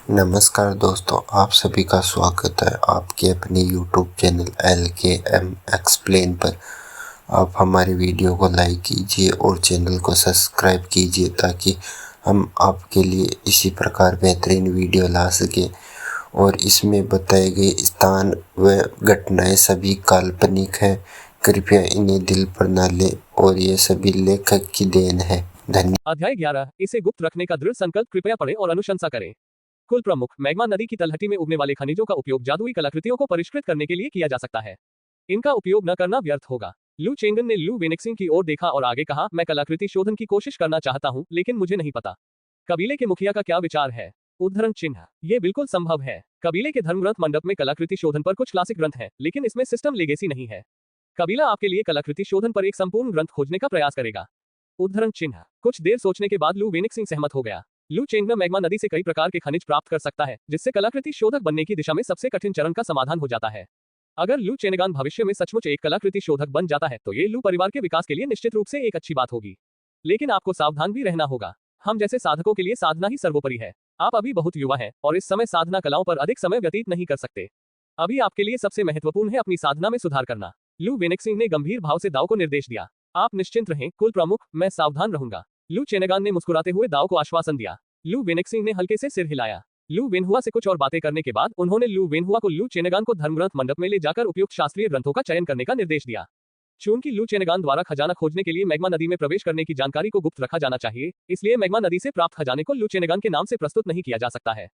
नमस्कार दोस्तों, आप सभी का स्वागत है आपके अपने यूट्यूब चैनल LKM एक्सप्लेन पर। आप हमारी वीडियो को लाइक कीजिए और चैनल को सब्सक्राइब कीजिए ताकि हम आपके लिए इसी प्रकार बेहतरीन वीडियो ला सकें। और इसमें बताए गए स्थान व घटनाएं सभी काल्पनिक हैं, कृपया इन्हें दिल पर न लें और ये सभी लेखक की देन है। धन्यवाद। अध्याय 11, इसे गुप्त रखने का दृढ़ संकल्प कृपया पढ़ें और अनुशंसा करें। कुल प्रमुख मैग्मा नदी की तलहटी में उगने वाले खनिजों का उपयोग जादुई कलाकृतियों को परिष्कृत करने के लिए किया जा सकता है। इनका उपयोग न करना व्यर्थ होगा। लू चेंगन ने लू वेनिक्सिंग की ओर देखा और आगे कहा, मैं कलाकृति शोधन की कोशिश करना चाहता हूं, लेकिन मुझे नहीं पता कबीले के मुखिया का क्या विचार है। उद्धरण चिन्ह, ये बिल्कुल संभव है। कबीले के धर्मग्रंथ मंडप में कलाकृति शोधन पर कुछ क्लासिक ग्रंथ हैं, लेकिन इसमें सिस्टम लेगेसी नहीं है। कबीला आपके लिए कलाकृति शोधन पर एक संपूर्ण ग्रंथ खोजने का प्रयास करेगा। उद्धरण चिन्ह, कुछ देर सोचने के बाद लू वेनिक्सिंग सहमत हो गया। लू चेंगन मैग्मा नदी से कई प्रकार के खनिज प्राप्त कर सकता है, जिससे कलाकृति शोधक बनने की दिशा में सबसे कठिन चरण का समाधान हो जाता है। अगर लू चेनेगान भविष्य में सचमुच एक कलाकृति शोधक बन जाता है तो ये लू परिवार के विकास के लिए निश्चित रूप से एक अच्छी बात होगी। लेकिन आपको सावधान भी रहना होगा। हम जैसे साधकों के लिए साधना ही सर्वोपरि है। आप अभी बहुत युवा हैं और इस समय साधना कलाओं पर अधिक समय व्यतीत नहीं कर सकते। अभी आपके लिए सबसे महत्वपूर्ण है अपनी साधना में सुधार करना। लू वेनिक्सिंग ने गंभीर भाव से दाव को निर्देश दिया। आप निश्चिंत रहें कुल प्रमुख, मैं सावधान रहूंगा। लू चेनेगान ने मुस्कुराते हुए दाव को आश्वासन दिया। लू वेनिक्सिंग ने हल्के से सिर हिलाया। लू वेनहुआ से कुछ और बातें करने के बाद उन्होंने लू वेनहुआ को लू चेनेगान को धर्मग्रंथ मंडप में ले जाकर उपयुक्त शास्त्रीय ग्रंथों का चयन करने का निर्देश दिया। चूंकि लू चेनेगान द्वारा खजाना खोजने के लिए मैग्मा नदी में प्रवेश करने की जानकारी को गुप्त रखा जाना चाहिए, इसलिए मैग्मा नदी से प्राप्त खजाने को लू चेनेगान के नाम से प्रस्तुत नहीं किया जा सकता है।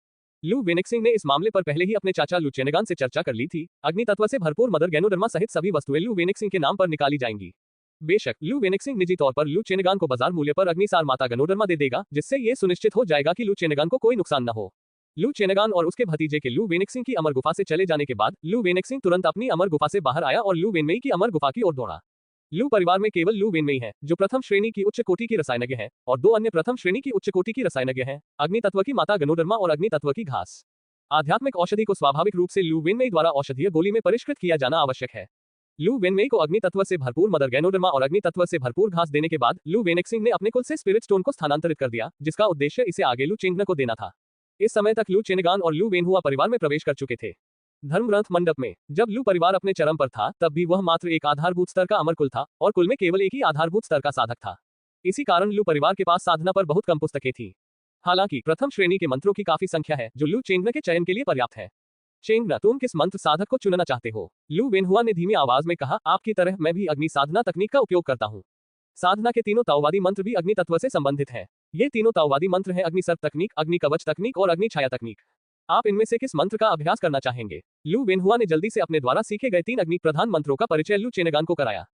लू वेनिक्सिंग ने इस मामले पर पहले ही अपने चाचा लू चेनेगान से चर्चा कर ली थी। अग्नि तत्व से भरपूर मदर गैनोडर्मा सहित सभी वस्तुएं लू वेनिक्सिंग के नाम पर निकाली जाएंगी। बेशक लू वेनिक्सिंग निजी तौर पर लू चेनेगान को बाजार मूल्य पर अग्निसार माता गनोडर्मा दे देगा, जिससे ये सुनिश्चित हो जाएगा कि लू चेनेगान को कोई नुकसान न हो। लू चेनेगान और उसके भतीजे के लू वेनिक्सिंग की अमर गुफा से चले जाने के बाद लू वेनिक्सिंग तुरंत अपनी अमर गुफा से बाहर आया और लू वेनमेई की अमर गुफा की ओर दौड़ा। लू परिवार में केवल लू वेनमेई हैं, जो प्रथम श्रेणी की उच्च कोटि की रसायनज्ञ हैं, और दो अन्य प्रथम श्रेणी की उच्च कोटि की रसायनज्ञ हैं, अग्नि तत्व की माता गनोडर्मा और अग्नि तत्व की घास। आध्यात्मिक औषधि को स्वाभाविक रूप से लू वेनमेई द्वारा औषधीय गोली में परिष्कृत किया जाना आवश्यक है। लू वेनमेई को अग्नि तत्व से भरपूर मदर गैनोडर्मा और अग्नि तत्व से भरपूर घास देने के बाद लू वेनिक्सिंग ने अपने कुल से स्पिरिट स्टोन को स्थानांतरित कर दिया, जिसका उद्देश्य इसे आगे लू चेंगन को देना था। इस समय तक लू चेनेगान और लू वेनहुआ परिवार में प्रवेश कर चुके थे। धर्मग्रंथ मंडप में जब लू परिवार अपने चरम पर था, तब भी वह मात्र एक आधारभूत स्तर का अमर कुल था और कुल में केवल एक ही आधारभूत स्तर का साधक था। इसी कारण लू परिवार के पास साधना पर बहुत कम पुस्तकें थी। हालांकि प्रथम श्रेणी के मंत्रों की काफी संख्या है, जो लू चेंगन के चयन के लिए पर्याप्त है। चेंगन, तुम किस मंत्र साधक को चुनना चाहते हो? लू वेनहुआ ने धीमी आवाज में कहा, आपकी तरह मैं भी अग्नि साधना तकनीक का उपयोग करता हूँ। साधना के तीनों ताओवादी मंत्र भी अग्नि तत्व से संबंधित हैं। ये तीनों ताओवादी मंत्र हैं अग्नि सर्प तकनीक, अग्नि कवच तकनीक और अग्नि छाया तकनीक। आप इनमें से किस मंत्र का अभ्यास करना चाहेंगे? लू वेनहुआ ने जल्दी से अपने द्वारा सीखे गए 3 अग्नि प्रधान मंत्रों का परिचय लू चेनेगान को कराया।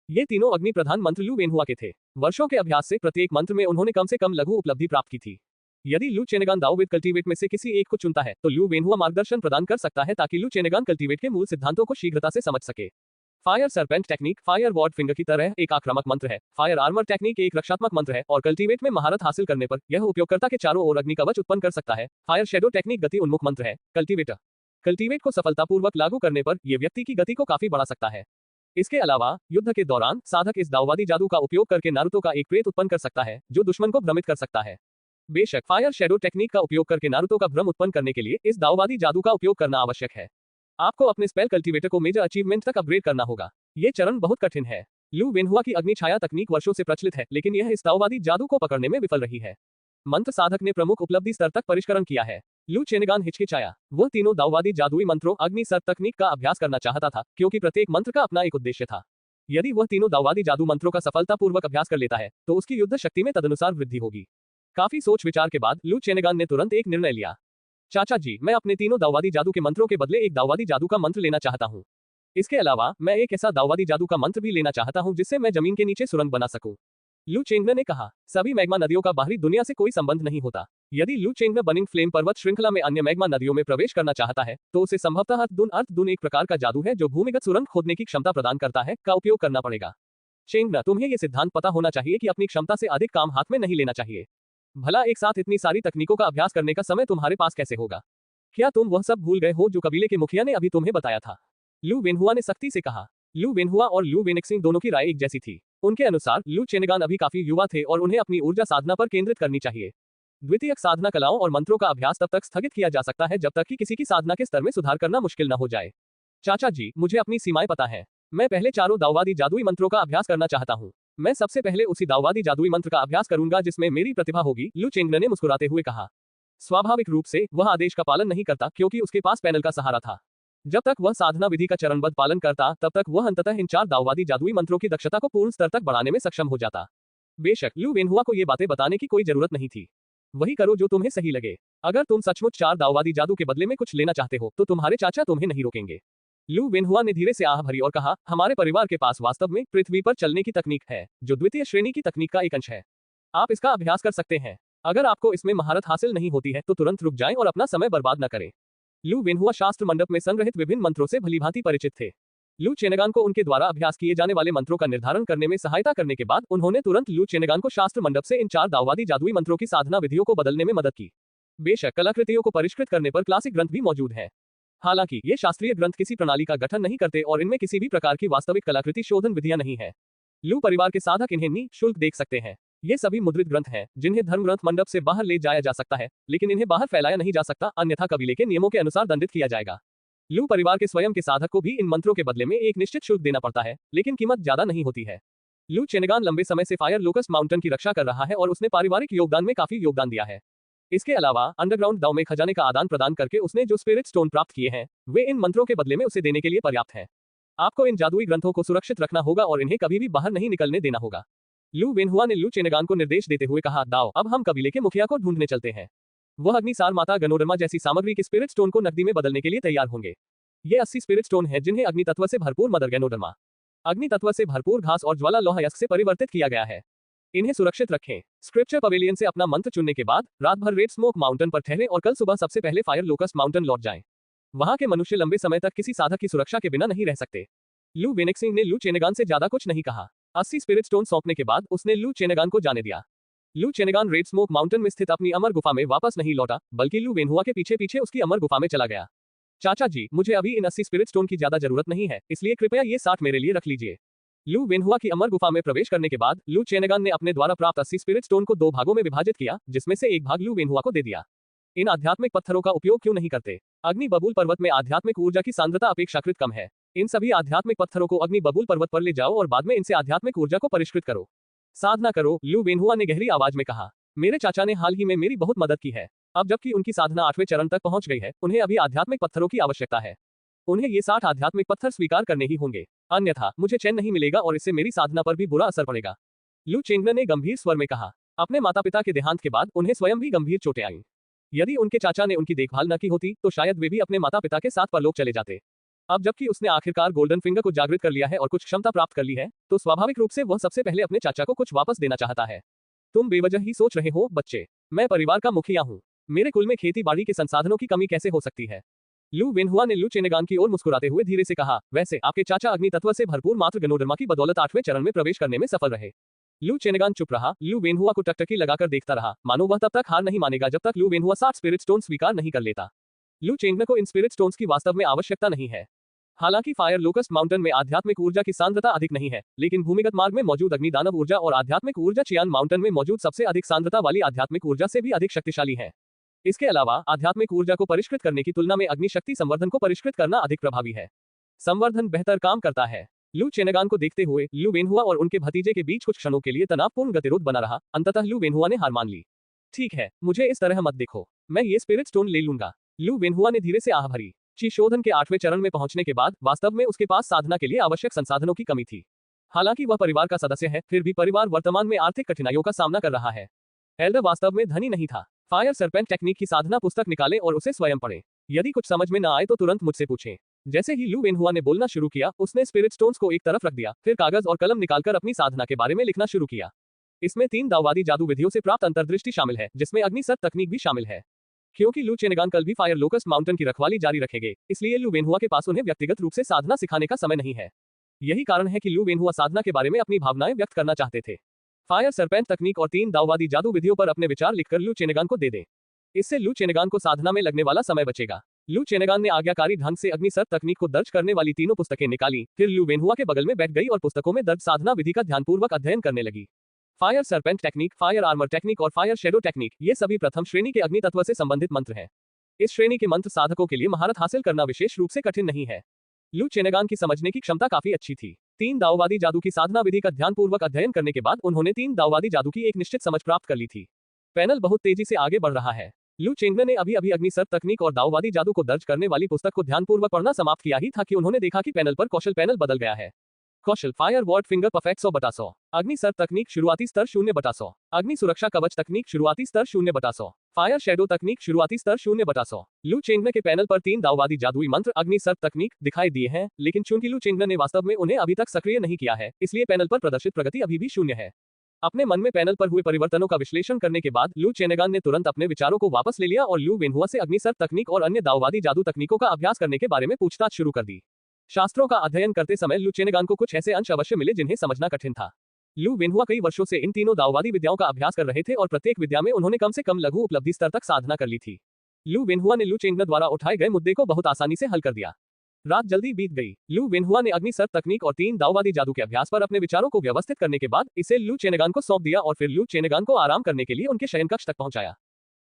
ये तीनों अग्नि प्रधान मंत्र लू वेनहुआ के थे। वर्षों के अभ्यास से प्रत्येक मंत्र में उन्होंने कम से कम लघु उपलब्धि प्राप्त की थी। यदि लू चेनेगान दाओ विद कल्टीवेट में से किसी एक को चुनता है तो लू वेनहुआ मार्गदर्शन प्रदान कर सकता है ताकि लू चेनेगान कल्टीवेट के मूल सिद्धांतों को शीघ्रता से समझ सके। Fire serpent technique fire ward finger की तरह एक आक्रामक मंत्र है। फायर आर्मर टेक्निक एक रक्षात्मक मंत्र है और कल्टीवेट में महारत हासिल करने पर यह उपयोगकर्ता के चारों ओर अग्नि कवच उत्पन्न कर सकता है। फायर शेडो टेक्निक गति उन्मुख मंत्र है। कल्टीवेट को सफलतापूर्वक लागू करने पर यह व्यक्ति की गति को काफी बढ़ा सकता है। इसके अलावा युद्ध के दौरान साधक इस दाववादी जादू का उपयोग करके नारुतो का एक प्रेत उत्पन्न कर सकता है, जो दुश्मन को भ्रमित कर सकता है। बेशक फायर शेडो टेक्निक का उपयोग करके नारुतो का भ्रम उत्पन्न करने के लिए इस दाववादी जादू का उपयोग करना आवश्यक है। आपको अपने स्पेल कल्टीवेटर को मेजर अचीवमेंट तक अपग्रेड करना होगा। ये चरण बहुत कठिन है। लू वेनहुआ की अग्नि छाया तकनीक वर्षों से प्रचलित है, लेकिन यह इस ताओवादी जादू को पकड़ने में विफल रही है। मंत्र साधक ने प्रमुख उपलब्धि स्तर तक परिष्करण किया है। लू चेनेगान हिचकिचाया। वह तीनों दाओवादी जादुई मंत्रों अग्नि सर्प तकनीक का अभ्यास करना चाहता था, क्योंकि प्रत्येक मंत्र का अपना एक उद्देश्य था। यदि वह तीनों दाओवादी जादू मंत्रों का सफलतापूर्वक अभ्यास कर लेता है तो उसकी युद्ध शक्ति में तदनुसार वृद्धि होगी। काफी सोच विचार के बाद लू चेनेगान ने तुरंत एक निर्णय लिया। चाचा जी, मैं अपने तीनों दाओवादी जादू के मंत्रों के बदले एक दाओवादी जादू का मंत्र लेना चाहता हूँ। इसके अलावा मैं एक ऐसा दाओवादी जादू का मंत्र भी लेना चाहता हूँ जिससे मैं जमीन के नीचे सुरंग बना सकूं। लू चेंगन ने कहा, सभी मैग्मा नदियों का बाहरी दुनिया से कोई संबंध नहीं होता। यदि लू चेंगन बर्निंग फ्लेम पर्वत श्रृंखला में अन्य मैग्मा नदियों में प्रवेश करना चाहता है तो उसे संभवतः अर्थ दून एक प्रकार का जादू है जो भूमिगत सुरंग खोदने की क्षमता प्रदान करता है, का उपयोग करना पड़ेगा। चेंगन, तुम्हें यह सिद्धांत पता होना चाहिए कि अपनी क्षमता से अधिक काम हाथ में नहीं लेना चाहिए। भला एक साथ इतनी सारी तकनीकों का अभ्यास करने का समय तुम्हारे पास कैसे होगा? क्या तुम वह सब भूल गए हो जो कबीले के मुखिया ने अभी तुम्हें बताया था? लू वेनहुआ ने सख्ती से कहा। लू वेनहुआ और लू वेनिक्सिंग दोनों की राय एक जैसी थी। उनके अनुसार लू चेनेगान अभी काफी युवा थे और उन्हें अपनी ऊर्जा साधना पर केंद्रित करनी चाहिए। द्वितीयक साधना कलाओं और मंत्रों का अभ्यास तब तक स्थगित किया जा सकता है जब तक कि किसी की साधना के स्तर में सुधार करना मुश्किल न हो जाए। चाचा जी, मुझे अपनी सीमाएं पता है। मैं पहले चारों दाववादी जादुई मंत्रों का अभ्यास करना चाहता हूँ। मैं सबसे पहले उसी दाववादी जादुई मंत्र का अभ्यास करूंगा जिसमें मेरी प्रतिभा होगी, लू चेंगन ने मुस्कुराते हुए कहा। स्वाभाविक रूप से वह आदेश का पालन नहीं करता क्योंकि उसके पास पैनल का सहारा था। जब तक वह साधना विधि का चरणबद्ध पालन करता तब तक वह अंततः इन 4 दाववादी जादुई मंत्रों की दक्षता को पूर्ण स्तर तक बढ़ाने में सक्षम हो जाता। बेशक लू वेनहुआ को ये बातें बताने की कोई जरूरत नहीं थी। वही करो जो तुम्हें सही लगे। अगर तुम सचमुच 4 दाववादी जादू के बदले में कुछ लेना चाहते हो तो तुम्हारे चाचा तुम्हें नहीं रोकेंगे। लू वेनहुआ ने धीरे से आह भरी और कहा, हमारे परिवार के पास वास्तव में पृथ्वी पर चलने की तकनीक है जो द्वितीय श्रेणी की तकनीक का एक अंश है। आप इसका अभ्यास कर सकते हैं। अगर आपको इसमें महारत हासिल नहीं होती है तो तुरंत रुक जाएं और अपना समय बर्बाद न करें। लू वेनहुआ शास्त्र मंडप में संग्रहित विभिन्न मंत्रों से भलीभांति परिचित थे। लू चेनगान को उनके द्वारा अभ्यास किए जाने वाले मंत्रों का निर्धारण करने में सहायता करने के बाद उन्होंने तुरंत लू चेनगान को शास्त्र मंडप से इन 4 दाववादी जादुई मंत्रों की साधना विधियों को बदलने में मदद की। बेशक कलाकृतियों को परिष्कृत करने पर क्लासिक ग्रंथ भी मौजूद है। हालांकि ये शास्त्रीय ग्रंथ किसी प्रणाली का गठन नहीं करते और इनमें किसी भी प्रकार की वास्तविक कलाकृति शोधन विधियां नहीं है। लू परिवार के साधक इन्हें निःशुल्क देख सकते हैं। ये सभी मुद्रित ग्रंथ हैं जिन्हें धर्म ग्रंथ मंडप से बाहर ले जाया जा सकता है, लेकिन इन्हें बाहर फैलाया नहीं जा सकता, अन्यथा कबीले के नियमों के अनुसार दंडित किया जाएगा। लू परिवार के स्वयं के साधक को भी इन मंत्रों के बदले में एक निश्चित शुल्क देना पड़ता है, लेकिन कीमत ज्यादा नहीं होती है। लू चेनगान लंबे समय से फायर लोकस्ट माउंटेन की रक्षा कर रहा है और उसने पारिवारिक योगदान में काफी योगदान दिया है। इसके अलावा अंडरग्राउंड दाव में खजाने का आदान प्रदान करके उसने जो स्पिरिट स्टोन प्राप्त किए हैं वे इन मंत्रों के बदले में उसे देने के लिए पर्याप्त है। आपको इन जादुई ग्रंथों को सुरक्षित रखना होगा और इन्हें कभी भी बाहर नहीं निकलने देना होगा। लू वेनहुआ ने लू चेनगान को निर्देश देते हुए कहा, दाव, अब हम कबीले के मुखिया को ढूंढने चलते हैं। वह अग्निसार माता गनोडर्मा जैसी सामग्री के स्पिरिट स्टोन को नकदी में बदलने के लिए तैयार होंगे। ये 80 स्पिरिट स्टोन है जिन्हें अग्नि तत्व से भरपूर मदर गनोडर्मा, अग्नि तत्व से भरपूर घास और ज्वाला लोहा यस्क से परिवर्तित किया गया है। इन्हें सुरक्षित रखें। स्क्रिप्चर पवेलियन से अपना मंत्र चुनने के बाद रात भर रेड स्मोक माउंटेन पर ठहरे और कल सुबह सबसे पहले फायर लोकस्ट माउंटेन लौट जाएं। वहां के मनुष्य लंबे समय तक किसी साधक की सुरक्षा के बिना नहीं रह सकते। लू वेनेक्सिंग ने लू चेनगान से ज्यादा कुछ नहीं कहा। 80 स्पिरिट स्टोन सौंपने के बाद उसने लू चेनगान को जाने दिया। लू चेनगान रेड स्मोक माउंटेन में स्थित अपनी अमर गुफा में वापस नहीं लौटा, बल्कि लू वेनहुआ के पीछे पीछे उसकी अमर गुफा में चला गया। चाचा जी, मुझे अभी इन 80 स्पिरिट स्टोन की ज्यादा जरूरत नहीं है, इसलिए कृपया ये 60 मेरे लिए रख लीजिए। लू वेनहुआ की अमर गुफा में प्रवेश करने के बाद लू चेनगान ने अपने द्वारा प्राप्त 80 स्पिरिट स्टोन को 2 भागों में विभाजित किया, जिसमें से एक भाग लू वेनहुआ को दे दिया। इन आध्यात्मिक पत्थरों का उपयोग क्यों नहीं करते? अग्नि बबूल पर्वत में आध्यात्मिक ऊर्जा की सांद्रता अपेक्षाकृत कम है। इन सभी आध्यात्मिक पत्थरों को अग्नि बबूल पर्वत पर ले जाओ और बाद में इनसे आध्यात्मिक ऊर्जा को परिष्कृत करो। साधना करो, लू वेनहुआ ने गहरी आवाज में कहा। मेरे चाचा ने हाल ही में मेरी बहुत मदद की है। अब जबकि उनकी साधना 8वें चरण तक पहुंच गई है, उन्हें अभी आध्यात्मिक पत्थरों की आवश्यकता है। उन्हें ये 60 आध्यात्मिक पत्थर स्वीकार करने ही होंगे, अन्यथा मुझे चैन नहीं मिलेगा और इससे मेरी साधना पर भी बुरा असर पड़ेगा। लू चेंगन ने गंभीर स्वर में कहा। अपने माता पिता के देहांत के बाद उन्हें स्वयं भी गंभीर चोटें आईं। यदि उनके चाचा ने उनकी देखभाल न की होती तो शायद वे भी अपने माता पिता के साथ परलोक चले जाते। अब जबकि उसने आखिरकार गोल्डन फिंगर को जागृत कर लिया है और कुछ क्षमता प्राप्त कर ली है, तो स्वाभाविक रूप से वह सबसे पहले अपने चाचा को कुछ वापस देना चाहता है। तुम बेवजह ही सोच रहे हो बच्चे, मैं परिवार का मुखिया हूँ। मेरे कुल में खेती बाड़ी के संसाधनों की कमी कैसे हो सकती है? लू वेनहुआ ने लू चेनगान की ओर मुस्कुराते हुए धीरे से कहा, वैसे आपके चाचा अग्नि तत्व से भरपूर मात्र गनोडर्मा की बदौलत 8वें चरण में प्रवेश करने में सफल रहे। लू चेनगान चुप रहा। लू वेनहुआ को टकटकी लगाकर देखता रहा, मानो वह तब तक हार नहीं मानेगा जब तक लू वेनहुआ 60 स्पिरिट स्टोन स्वीकार नहीं कर लेता। लू चेंगन को इन स्पिरिट स्टोन्स की वास्तव में आवश्यकता नहीं है। हालांकि फायर लोकस्ट माउंटेन में आध्यात्मिक ऊर्जा की सांद्रता अधिक नहीं है, लेकिन भूमिगत मार्ग में मौजूद अग्नि दानव ऊर्जा और आध्यात्मिक ऊर्जा चियान माउंटेन में मौजूद सबसे अधिक सांद्रता वाली आध्यात्मिक ऊर्जा से भी अधिक शक्तिशाली है। इसके अलावा आध्यात्मिक ऊर्जा को परिष्कृत करने की तुलना में अग्नि शक्ति संवर्धन को परिष्कृत करना अधिक प्रभावी है। संवर्धन बेहतर काम करता है। लू चेनगान को देखते हुए लू वेनहुआ और उनके भतीजे के बीच कुछ क्षणों के लिए तनावपूर्ण गतिरोध बना रहा। अंततः लू वेनहुआ ने हार मान ली। ठीक है, मुझे इस तरह मत देखो, मैं ये स्पिरिट स्टोन ले लूंगा। लू वेनहुआ ने धीरे से आह भरी। ची शोधन के 8वें चरण में पहुंचने के बाद वास्तव में उसके पास साधना के लिए आवश्यक संसाधनों की कमी थी। हालांकि वह परिवार का सदस्य है, फिर भी परिवार वर्तमान में आर्थिक कठिनाइयों का सामना कर रहा है। एल्डर वास्तव में धनी नहीं था। फायर सरपेंट टेक्निक की साधना पुस्तक निकालें और उसे स्वयं पढ़ें। यदि कुछ समझ में न आए तो तुरंत मुझसे पूछें। जैसे ही लू वेनहुआ ने बोलना शुरू किया, उसने स्पिरिट स्टोन्स को एक तरफ रख दिया, फिर कागज और कलम निकालकर अपनी साधना के बारे में लिखना शुरू किया। इसमें 3 दाववादी जादू विधियों से प्राप्त अंतर्दृष्टि शामिल है, जिसमें अग्निसर तकनीक भी शामिल है। क्योंकि लू चेनगान कल भी फायर लोकस्ट माउंटेन की रखवाली जारी रखेंगे, इसलिए लू वेनहुआ के पास उन्हें व्यक्तिगत रूप से साधना सिखाने का समय नहीं है। यही कारण है कि लू वेनहुआ साधना के बारे में अपनी भावनाएं व्यक्त करना चाहते थे। फायर सरपेंट तकनीक और 3 दाववादी जादू विधियों पर अपने विचार लिखकर लू चेनगान को दे दें। इससे लू चेनगान को साधना में लगने वाला समय बचेगा। लू चेनगान ने आज्ञाकारी ढंग से अग्निसर तकनीक को दर्ज करने वाली 3 पुस्तकें निकाली, फिर लू वेनहुआ के बगल में बैठ गई और पुस्तकों में दर्ज साधना विधि का ध्यानपूर्वक अध्ययन करने लगी। Fire serpent technique, fire armour technique और फायर शेडो टेक्निक, ये सभी प्रथम श्रेणी के अग्नि तत्व से संबंधित मंत्र हैं। इस श्रेणी के मंत्र साधकों के लिए महारत हासिल करना विशेष रूप से कठिन नहीं है। लू चेनेगान की समझने की क्षमता काफी अच्छी थी। 3 दाओवादी जादू की साधना विधि का ध्यानपूर्वक अध्ययन करने के बाद उन्होंने 3 दाओवादी जादू की एक निश्चित समझ प्राप्त कर ली थी। पैनल बहुत तेजी से आगे बढ़ रहा है। लू चेंगने ने अभी अभी अग्नि सर्प तकनीक और दाओवादी जादू को दर्ज करने वाली पुस्तक को ध्यानपूर्वक पढ़ना समाप्त किया ही था कि उन्होंने देखा कि पैनल पर कौशल पैनल बदल गया है। कौशल फायर वॉर्ड फिंगर परफेक्ट 100/100। अग्नि सर्प तकनीक शुरुआती स्तर 0/100। अग्नि सुरक्षा कवच तकनीक शुरुआती स्तर 0/100। फायर शेडो तकनीक शुरुआती स्तर 0/100। लू चेंगने के पैनल पर 3 दाओवादी जादुई मंत्र अग्नि सर्प तकनीक दिखाई दिए हैं, लेकिन चूंकि लू चेंगने ने वास्तव में उन्हें अभी तक सक्रिय नहीं किया है, इसलिए पैनल पर प्रदर्शित प्रगति अभी भी 0 है। अपने मन में पैनल पर हुए परिवर्तनों का विश्लेषण करने के बाद लू चेनेगान ने तुरंत अपने विचारों को वापस ले लिया और लू वेनहुआ से अग्नि सर्प तकनीक और अन्य दाओवादी जादू तकनीकों का अभ्यास करने के बारे में पूछताछ शुरू कर दी। शास्त्रों का अध्ययन करते समय लू चेनेगान को कुछ ऐसे अंश अवश्य मिले जिन्हें समझना कठिन था। लू वेनहुआ कई वर्षों से इन तीनों दाओवादी विद्याओं का अभ्यास कर रहे थे और प्रत्येक विद्या में उन्होंने कम से कम लघु उपलब्धि स्तर तक साधना कर ली थी। लू वेनहुआ ने लू चेंगन द्वारा उठाए गए मुद्दे को बहुत आसानी से हल कर दिया। रात जल्दी बीत गई। लू वेनहुआ ने अग्नि सर्प तकनीक और 3 दाओवादी जादू के अभ्यास पर अपने विचारों को व्यवस्थित करने के बाद इसे लू चेनेगान को सौंप दिया और फिर लू चेनेगान को आराम करने के लिए उनके शयन कक्ष तक पहुंचाया।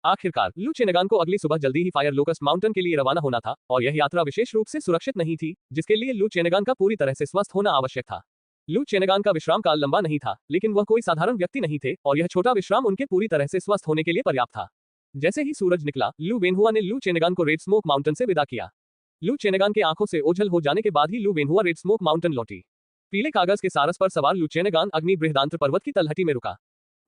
आखिरकार लू चेनेगान को अगली सुबह जल्दी ही फायर लोकस्ट माउंटेन के लिए रवाना होना था और यह यात्रा विशेष रूप से सुरक्षित नहीं थी, जिसके लिए लू चेनेगान का पूरी तरह से स्वस्थ होना आवश्यक था। लू चेनेगान का विश्राम काल लंबा नहीं था, लेकिन वह कोई साधारण व्यक्ति नहीं थे और यह छोटा विश्राम उनके पूरी तरह से स्वस्थ होने के लिए पर्याप्त था। जैसे ही सूरज निकला, लू वेनहुआ ने लू चेनेगान को रेड स्मोक माउंटेन से विदा किया। लू चेनेगान के आंखों से ओझल हो जाने के बाद ही लू वेनहुआ रेड स्मोक माउंटेन लौटी। पीले कागज के सारस पर सवार लू चेनेगान अग्नि बृहदांत्र पर्वत की तलहटी में रुका।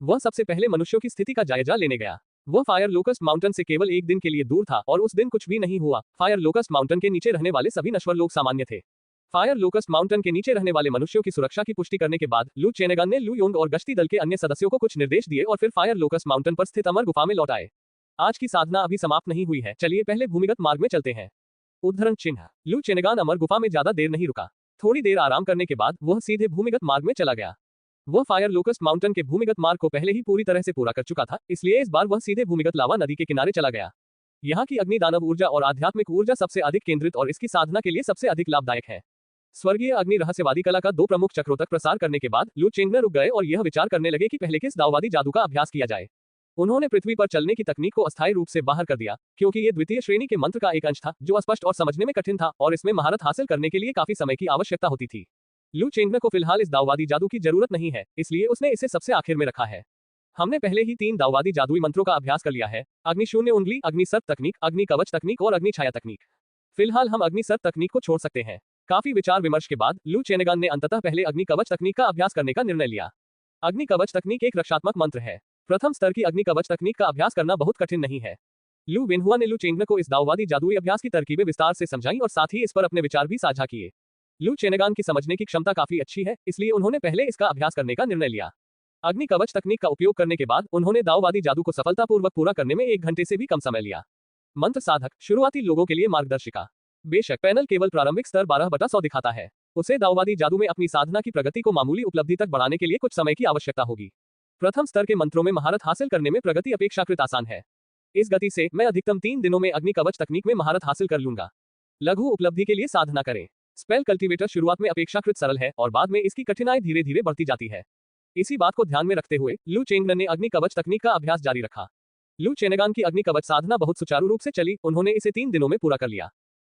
वह सबसे पहले मनुष्यों की स्थिति का जायजा लेने गया। वह फायर लोकस्ट माउंटेन से केवल एक दिन के लिए दूर था और उस दिन कुछ भी नहीं हुआ। फायर लोकस्ट माउंटेन के नीचे रहने वाले सभी नश्वर लोग सामान्य थे। फायर लोकस्ट माउंटेन के नीचे रहने वाले मनुष्यों की सुरक्षा की पुष्टि करने के बाद लू चेनेगान ने लू योंग और गश्ती दल के अन्य सदस्यों को कुछ निर्देश दिए और फिर फायर लोकस्ट माउंटेन पर स्थित अमर गुफा में लौट आए। आज की साधना अभी समाप्त नहीं हुई है, चलिए पहले भूमिगत मार्ग में चलते हैं। उद्धरण चिन्ह। लू चेनेगान अमर गुफा में ज्यादा देर नहीं रुका। थोड़ी देर आराम करने के बाद वह सीधे भूमिगत मार्ग में चला गया। वह फायर लोकस्ट माउंटेन के भूमिगत मार्ग को पहले ही पूरी तरह से पूरा कर चुका था, इसलिए इस बार वह सीधे भूमिगत लावा नदी के किनारे चला गया। यहाँ की अग्नि दानव ऊर्जा और आध्यात्मिक ऊर्जा सबसे अधिक केंद्रित और इसकी साधना के लिए सबसे अधिक लाभदायक है। स्वर्गीय अग्नि रहस्यवादी कला का 2 प्रमुख चक्रों तक प्रसार करने के बाद लू चेंगने रुक गए और यह विचार करने लगे कि पहले किस दाओवादी जादू का अभ्यास किया जाए। उन्होंने पृथ्वी पर चलने की तकनीक को अस्थायी रूप से बाहर कर दिया, क्योंकि ये द्वितीय श्रेणी के मंत्र का एक अंश था जो अस्पष्ट और समझने में कठिन था और इसमें महारत हासिल करने के लिए काफी समय की आवश्यकता होती थी। लू चेंगने को फिलहाल इस दाओवादी जादू की जरूरत नहीं है, इसलिए उसने इसे सबसे आखिर में रखा है। हमने पहले ही 3 दाओवादी जादुई मंत्रों का अभ्यास कर लिया है, अग्नि शून्य उंगली, अग्नि सर्प तकनीक, अग्नि कवच तकनीक और अग्नि छाया तकनीक। फिलहाल हम अग्नि सर्प तकनीक को छोड़ सकते हैं। काफी विचार विमर्श के बाद लू चेनेगान ने अंततः पहले अग्नि कवच तकनीक का अभ्यास करने का निर्णय लिया। अग्नि कवच तकनीक एक रक्षात्मक मंत्र है। प्रथम स्तर की अग्नि कवच तकनीक का अभ्यास करना बहुत कठिन नहीं है। लू वेनहुआ ने लू चेंगने को इस दाओवादी जादुई अभ्यास की तरकीबें विस्तार से समझाई और साथ ही इस पर अपने विचार भी साझा किए। लू चेनेगान की समझने की क्षमता काफी अच्छी है, इसलिए उन्होंने पहले इसका अभ्यास करने का निर्णय लिया। अग्नि कवच तकनीक का उपयोग करने के बाद उन्होंने दाओवादी जादू को सफलतापूर्वक पूरा करने में 1 घंटे से भी कम समय लिया। मंत्र साधक, शुरुआती लोगों के लिए मार्गदर्शिका। बेशक पैनल केवल प्रारंभिक स्तर 12/100 दिखाता है, उसे दाओवादी जादू में अपनी साधना की प्रगति को मामूली उपलब्धि तक बढ़ाने के लिए कुछ समय की आवश्यकता होगी। प्रथम स्तर के मंत्रों में महारत हासिल करने में प्रगति अपेक्षाकृत आसान है। इस गति से मैं अधिकतम 3 दिनों में अग्नि कवच तकनीक में महारत हासिल कर लूंगा। लघु उपलब्धि के लिए साधना करें। स्पेल कल्टीवेटर शुरुआत में अपेक्षाकृत सरल है और बाद में इसकी कठिनाई धीरे धीरे बढ़ती जाती है। इसी बात को ध्यान में रखते हुए लू चेंगन ने अग्नि कवच तकनीक का अभ्यास जारी रखा। लू चेनेगान की अग्नि कवच साधना बहुत सुचारू रूप से चली, उन्होंने इसे 3 दिनों में पूरा कर लिया।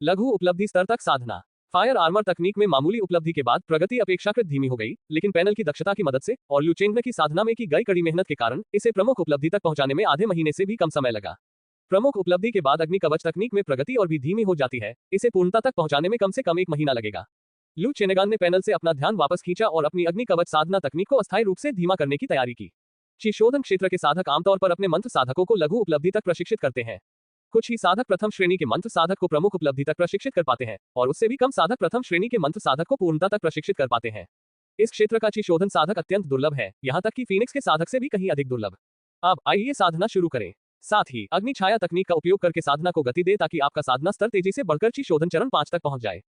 लघु उपलब्धि स्तर तक साधना। फायर आर्मर तकनीक में मामूली उपलब्धि के बाद प्रगति अपेक्षाकृत धीमी हो गई, लेकिन पैनल की दक्षता की मदद से और लू चेंगन की साधना में की गई कड़ी मेहनत के कारण इसे प्रमुख उपलब्धि तक पहुंचाने में आधे महीने से भी कम समय लगा। प्रमुख उपलब्धि के बाद अग्नि कवच तकनीक में प्रगति और भी धीमी हो जाती है, इसे पूर्णता तक पहुंचाने में कम से कम 1 महीना लगेगा। लू चेनेगान ने पैनल से अपना ध्यान वापस खींचा और अपनी अग्नि कवच साधना तकनीक को अस्थायी रूप से धीमा करने की तैयारी की। शिशोधन क्षेत्र के साधक आमतौर पर अपने मंत्र साधकों को लघु उपलब्धि तक प्रशिक्षित करते हैं। कुछ ही साधक प्रथम श्रेणी के मंत्र साधक को प्रमुख उपलब्धि तक प्रशिक्षित कर पाते हैं और उससे भी कम साधक प्रथम श्रेणी के मंत्र साधक को पूर्णता तक प्रशिक्षित कर पाते हैं। इस क्षेत्र का शिशोधन साधक अत्यंत दुर्लभ है, यहाँ तक कि फीनिक्स के साधक से भी कहीं अधिक दुर्लभ। अब आइए साधना शुरू करें। साथ ही अग्नि छाया तकनीक का उपयोग करके साधना को गति दे ताकि आपका साधना स्तर तेजी से बढ़कर शिशोधन चरण 5 तक पहुंच जाए।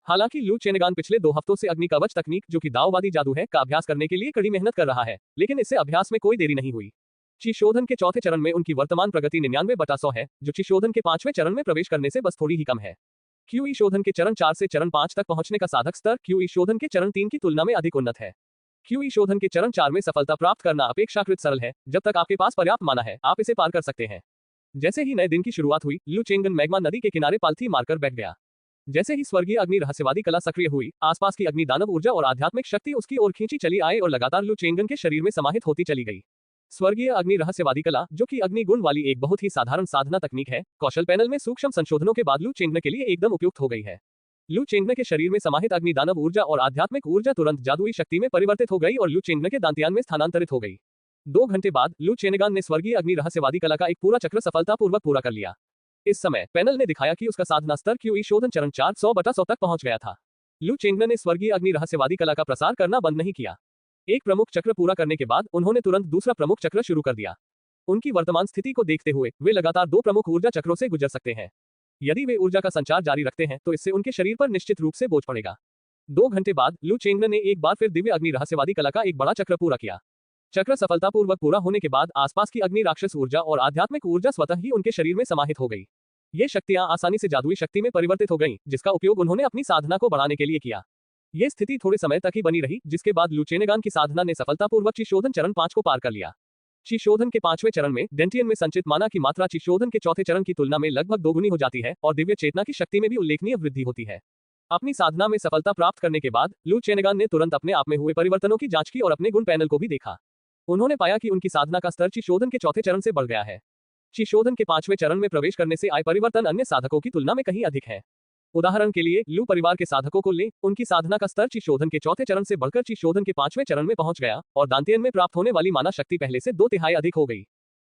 हालांकि लू चेनेगान पिछले 2 हफ्तों से अग्नि कवच तकनीक, जो कि दाओवादी जादू है, का अभ्यास करने के लिए कड़ी मेहनत कर रहा है, लेकिन इससे अभ्यास में कोई देरी नहीं हुई। शिशोधन के चौथे चरण में उनकी वर्तमान प्रगति 99/100 है, जो शिशोधन के 5वें चरण में प्रवेश करने से बस थोड़ी ही कम है। क्यूई शोधन के चरण 4 से चरण 5 तक पहुंचने का साधक स्तर क्यूई शोधन के चरण 3 की तुलना में अधिक उन्नत है। क्यूई शोधन के चरण 4 में सफलता प्राप्त करना अपेक्षाकृत सरल है। जब तक आपके पास पर्याप्त माना है, आप इसे पार कर सकते हैं। जैसे ही नए दिन की शुरुआत हुई, लू चेंगन मैग्मा नदी के किनारे पालथी मारकर बैठ गया। जैसे ही स्वर्गीय अग्नि रहस्यवादी कला सक्रिय हुई, आसपास की अग्नि दानव ऊर्जा और आध्यात्मिक शक्ति उसकी ओर खींची चली आए और लगातार लू चेंगन के शरीर में समाहित होती चली गई। स्वर्गीय अग्नि रहस्यवादी कला, जो कि अग्नि गुण वाली एक बहुत ही साधारण साधना तकनीक है, कौशल पैनल में सूक्ष्म संशोधनों के बाद लू चेंगन के लिए एकदम उपयुक्त हो गई है। लू चेंगन के शरीर में समाहित अग्नि दानव ऊर्जा और आध्यात्मिक ऊर्जा तुरंत जादुई शक्ति में परिवर्तित हो गई और लू चेंगन के दांतियान में स्थानांतरित हो गई। 2 घंटे बाद लू चेनेगान ने स्वर्गीय अग्नि रहस्यवादी कला का एक पूरा चक्र सफलतापूर्वक पूरा कर लिया। इस समय पैनल ने दिखाया कि उसका साधना स्तर क्यूई शोधन चरण 400/100 तक पहुंच गया था। लू चेंगन ने स्वर्गीय अग्नि रहस्यवादी कला का प्रसार करना बंद नहीं किया। एक प्रमुख चक्र पूरा करने के बाद उन्होंने तुरंत दूसरा प्रमुख चक्र शुरू कर दिया। उनकी वर्तमान स्थिति को देखते हुए वे लगातार 2 प्रमुख ऊर्जा चक्रों से गुजर सकते हैं। यदि वे ऊर्जा का संचार जारी रखते हैं तो इससे उनके शरीर पर निश्चित रूप से बोझ पड़ेगा। 2 घंटे बाद लू चेंगन ने एक बार फिर दिव्य अग्नि रहस्यवादी कला का एक बड़ा चक्र पूरा किया। चक्र सफलतापूर्वक पूरा होने के बाद आसपास की अग्नि राक्षस ऊर्जा और आध्यात्मिक ऊर्जा स्वतः ही उनके शरीर में समाहित हो गई। ये शक्तियां आसानी से जादुई शक्ति में परिवर्तित हो गईं, जिसका उपयोग उन्होंने अपनी साधना को बढ़ाने के लिए किया। ये स्थिति थोड़े समय तक ही बनी रही, जिसके बाद लू चेनेगान की साधना ने सफलतापूर्वक चिशोधन चरण 5 को पार कर लिया। चिशोधन के 5वें चरण में डेंटियन में संचित माना की मात्रा चिशोधन के चौथे चरण की तुलना में लगभग दोगुनी हो जाती है और दिव्य चेतना की शक्ति में भी उल्लेखनीय वृद्धि होती है। अपनी साधना में सफलता प्राप्त करने के बाद लू चेनेगान ने तुरंत अपने आप में हुए परिवर्तनों की जांच की और अपने गुण पैनल को भी देखा। उन्होंने पाया कि उनकी साधना का स्तर चिशोधन के चौथे चरण से बढ़ गया है। चिशोधन के 5वें चरण में प्रवेश करने से आए परिवर्तन अन्य साधकों की तुलना में कहीं अधिक है। उदाहरण के लिए लू परिवार के साधकों को लें, उनकी साधना का स्तर चिशोधन के चौथे चरण से बढ़कर चिशोधन के 5वें चरण में पहुंच गया और दांतियन में प्राप्त होने वाली माना शक्ति पहले से 2/3 अधिक हो गई।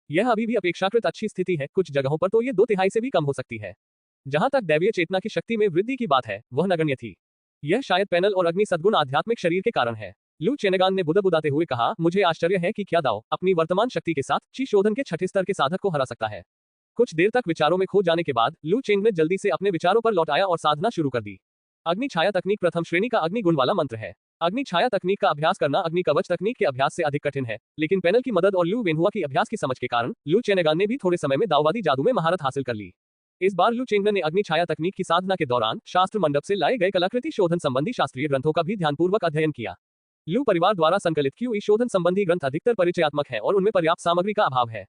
यह अभी भी अपेक्षाकृत अच्छी स्थिति है, कुछ जगहों पर तो ये 2/3 से भी कम हो सकती है। जहां तक दैवीय चेतना की शक्ति में वृद्धि की बात है, वह नगण्य थी। यह शायद पैनल और अग्नि सद्गुण आध्यात्मिक शरीर के कारण है। लू चेनेगान ने बुदबुदाते हुए कहा, मुझे आश्चर्य है कि क्या दाओ अपनी वर्तमान शक्ति के साथ चिशोधन के 6ठे स्तर के साधक को हरा सकता है। कुछ देर तक विचारों में खो जाने के बाद लू चेंग ने जल्दी से अपने विचारों पर लौट आया और साधना शुरू कर दी। अग्नि छाया तकनीक प्रथम श्रेणी का अग्नि गुण वाला मंत्र है। अग्नि छाया तकनीक का अभ्यास करना अग्नि कवच तकनीक के अभ्यास से अधिक कठिन है, लेकिन पैनल की मदद और लू वेनहुआ की अभ्यास की समझ के कारण लू चेनेगान ने भी थोड़े समय में दाओवादी जादू में महारत हासिल कर ली। इस बार लू चेंगन ने अग्नि छाया तकनीक की साधना के दौरान शास्त्र मंडप से लाए गए कलाकृति शोधन संबंधी शास्त्रीय ग्रंथों का भी ध्यानपूर्वक अध्ययन किया। लू परिवार द्वारा संकलित क्यूई शोधन संबंधी ग्रंथ अधिकतर परिचयात्मक है और उनमें पर्याप्त सामग्री का अभाव है।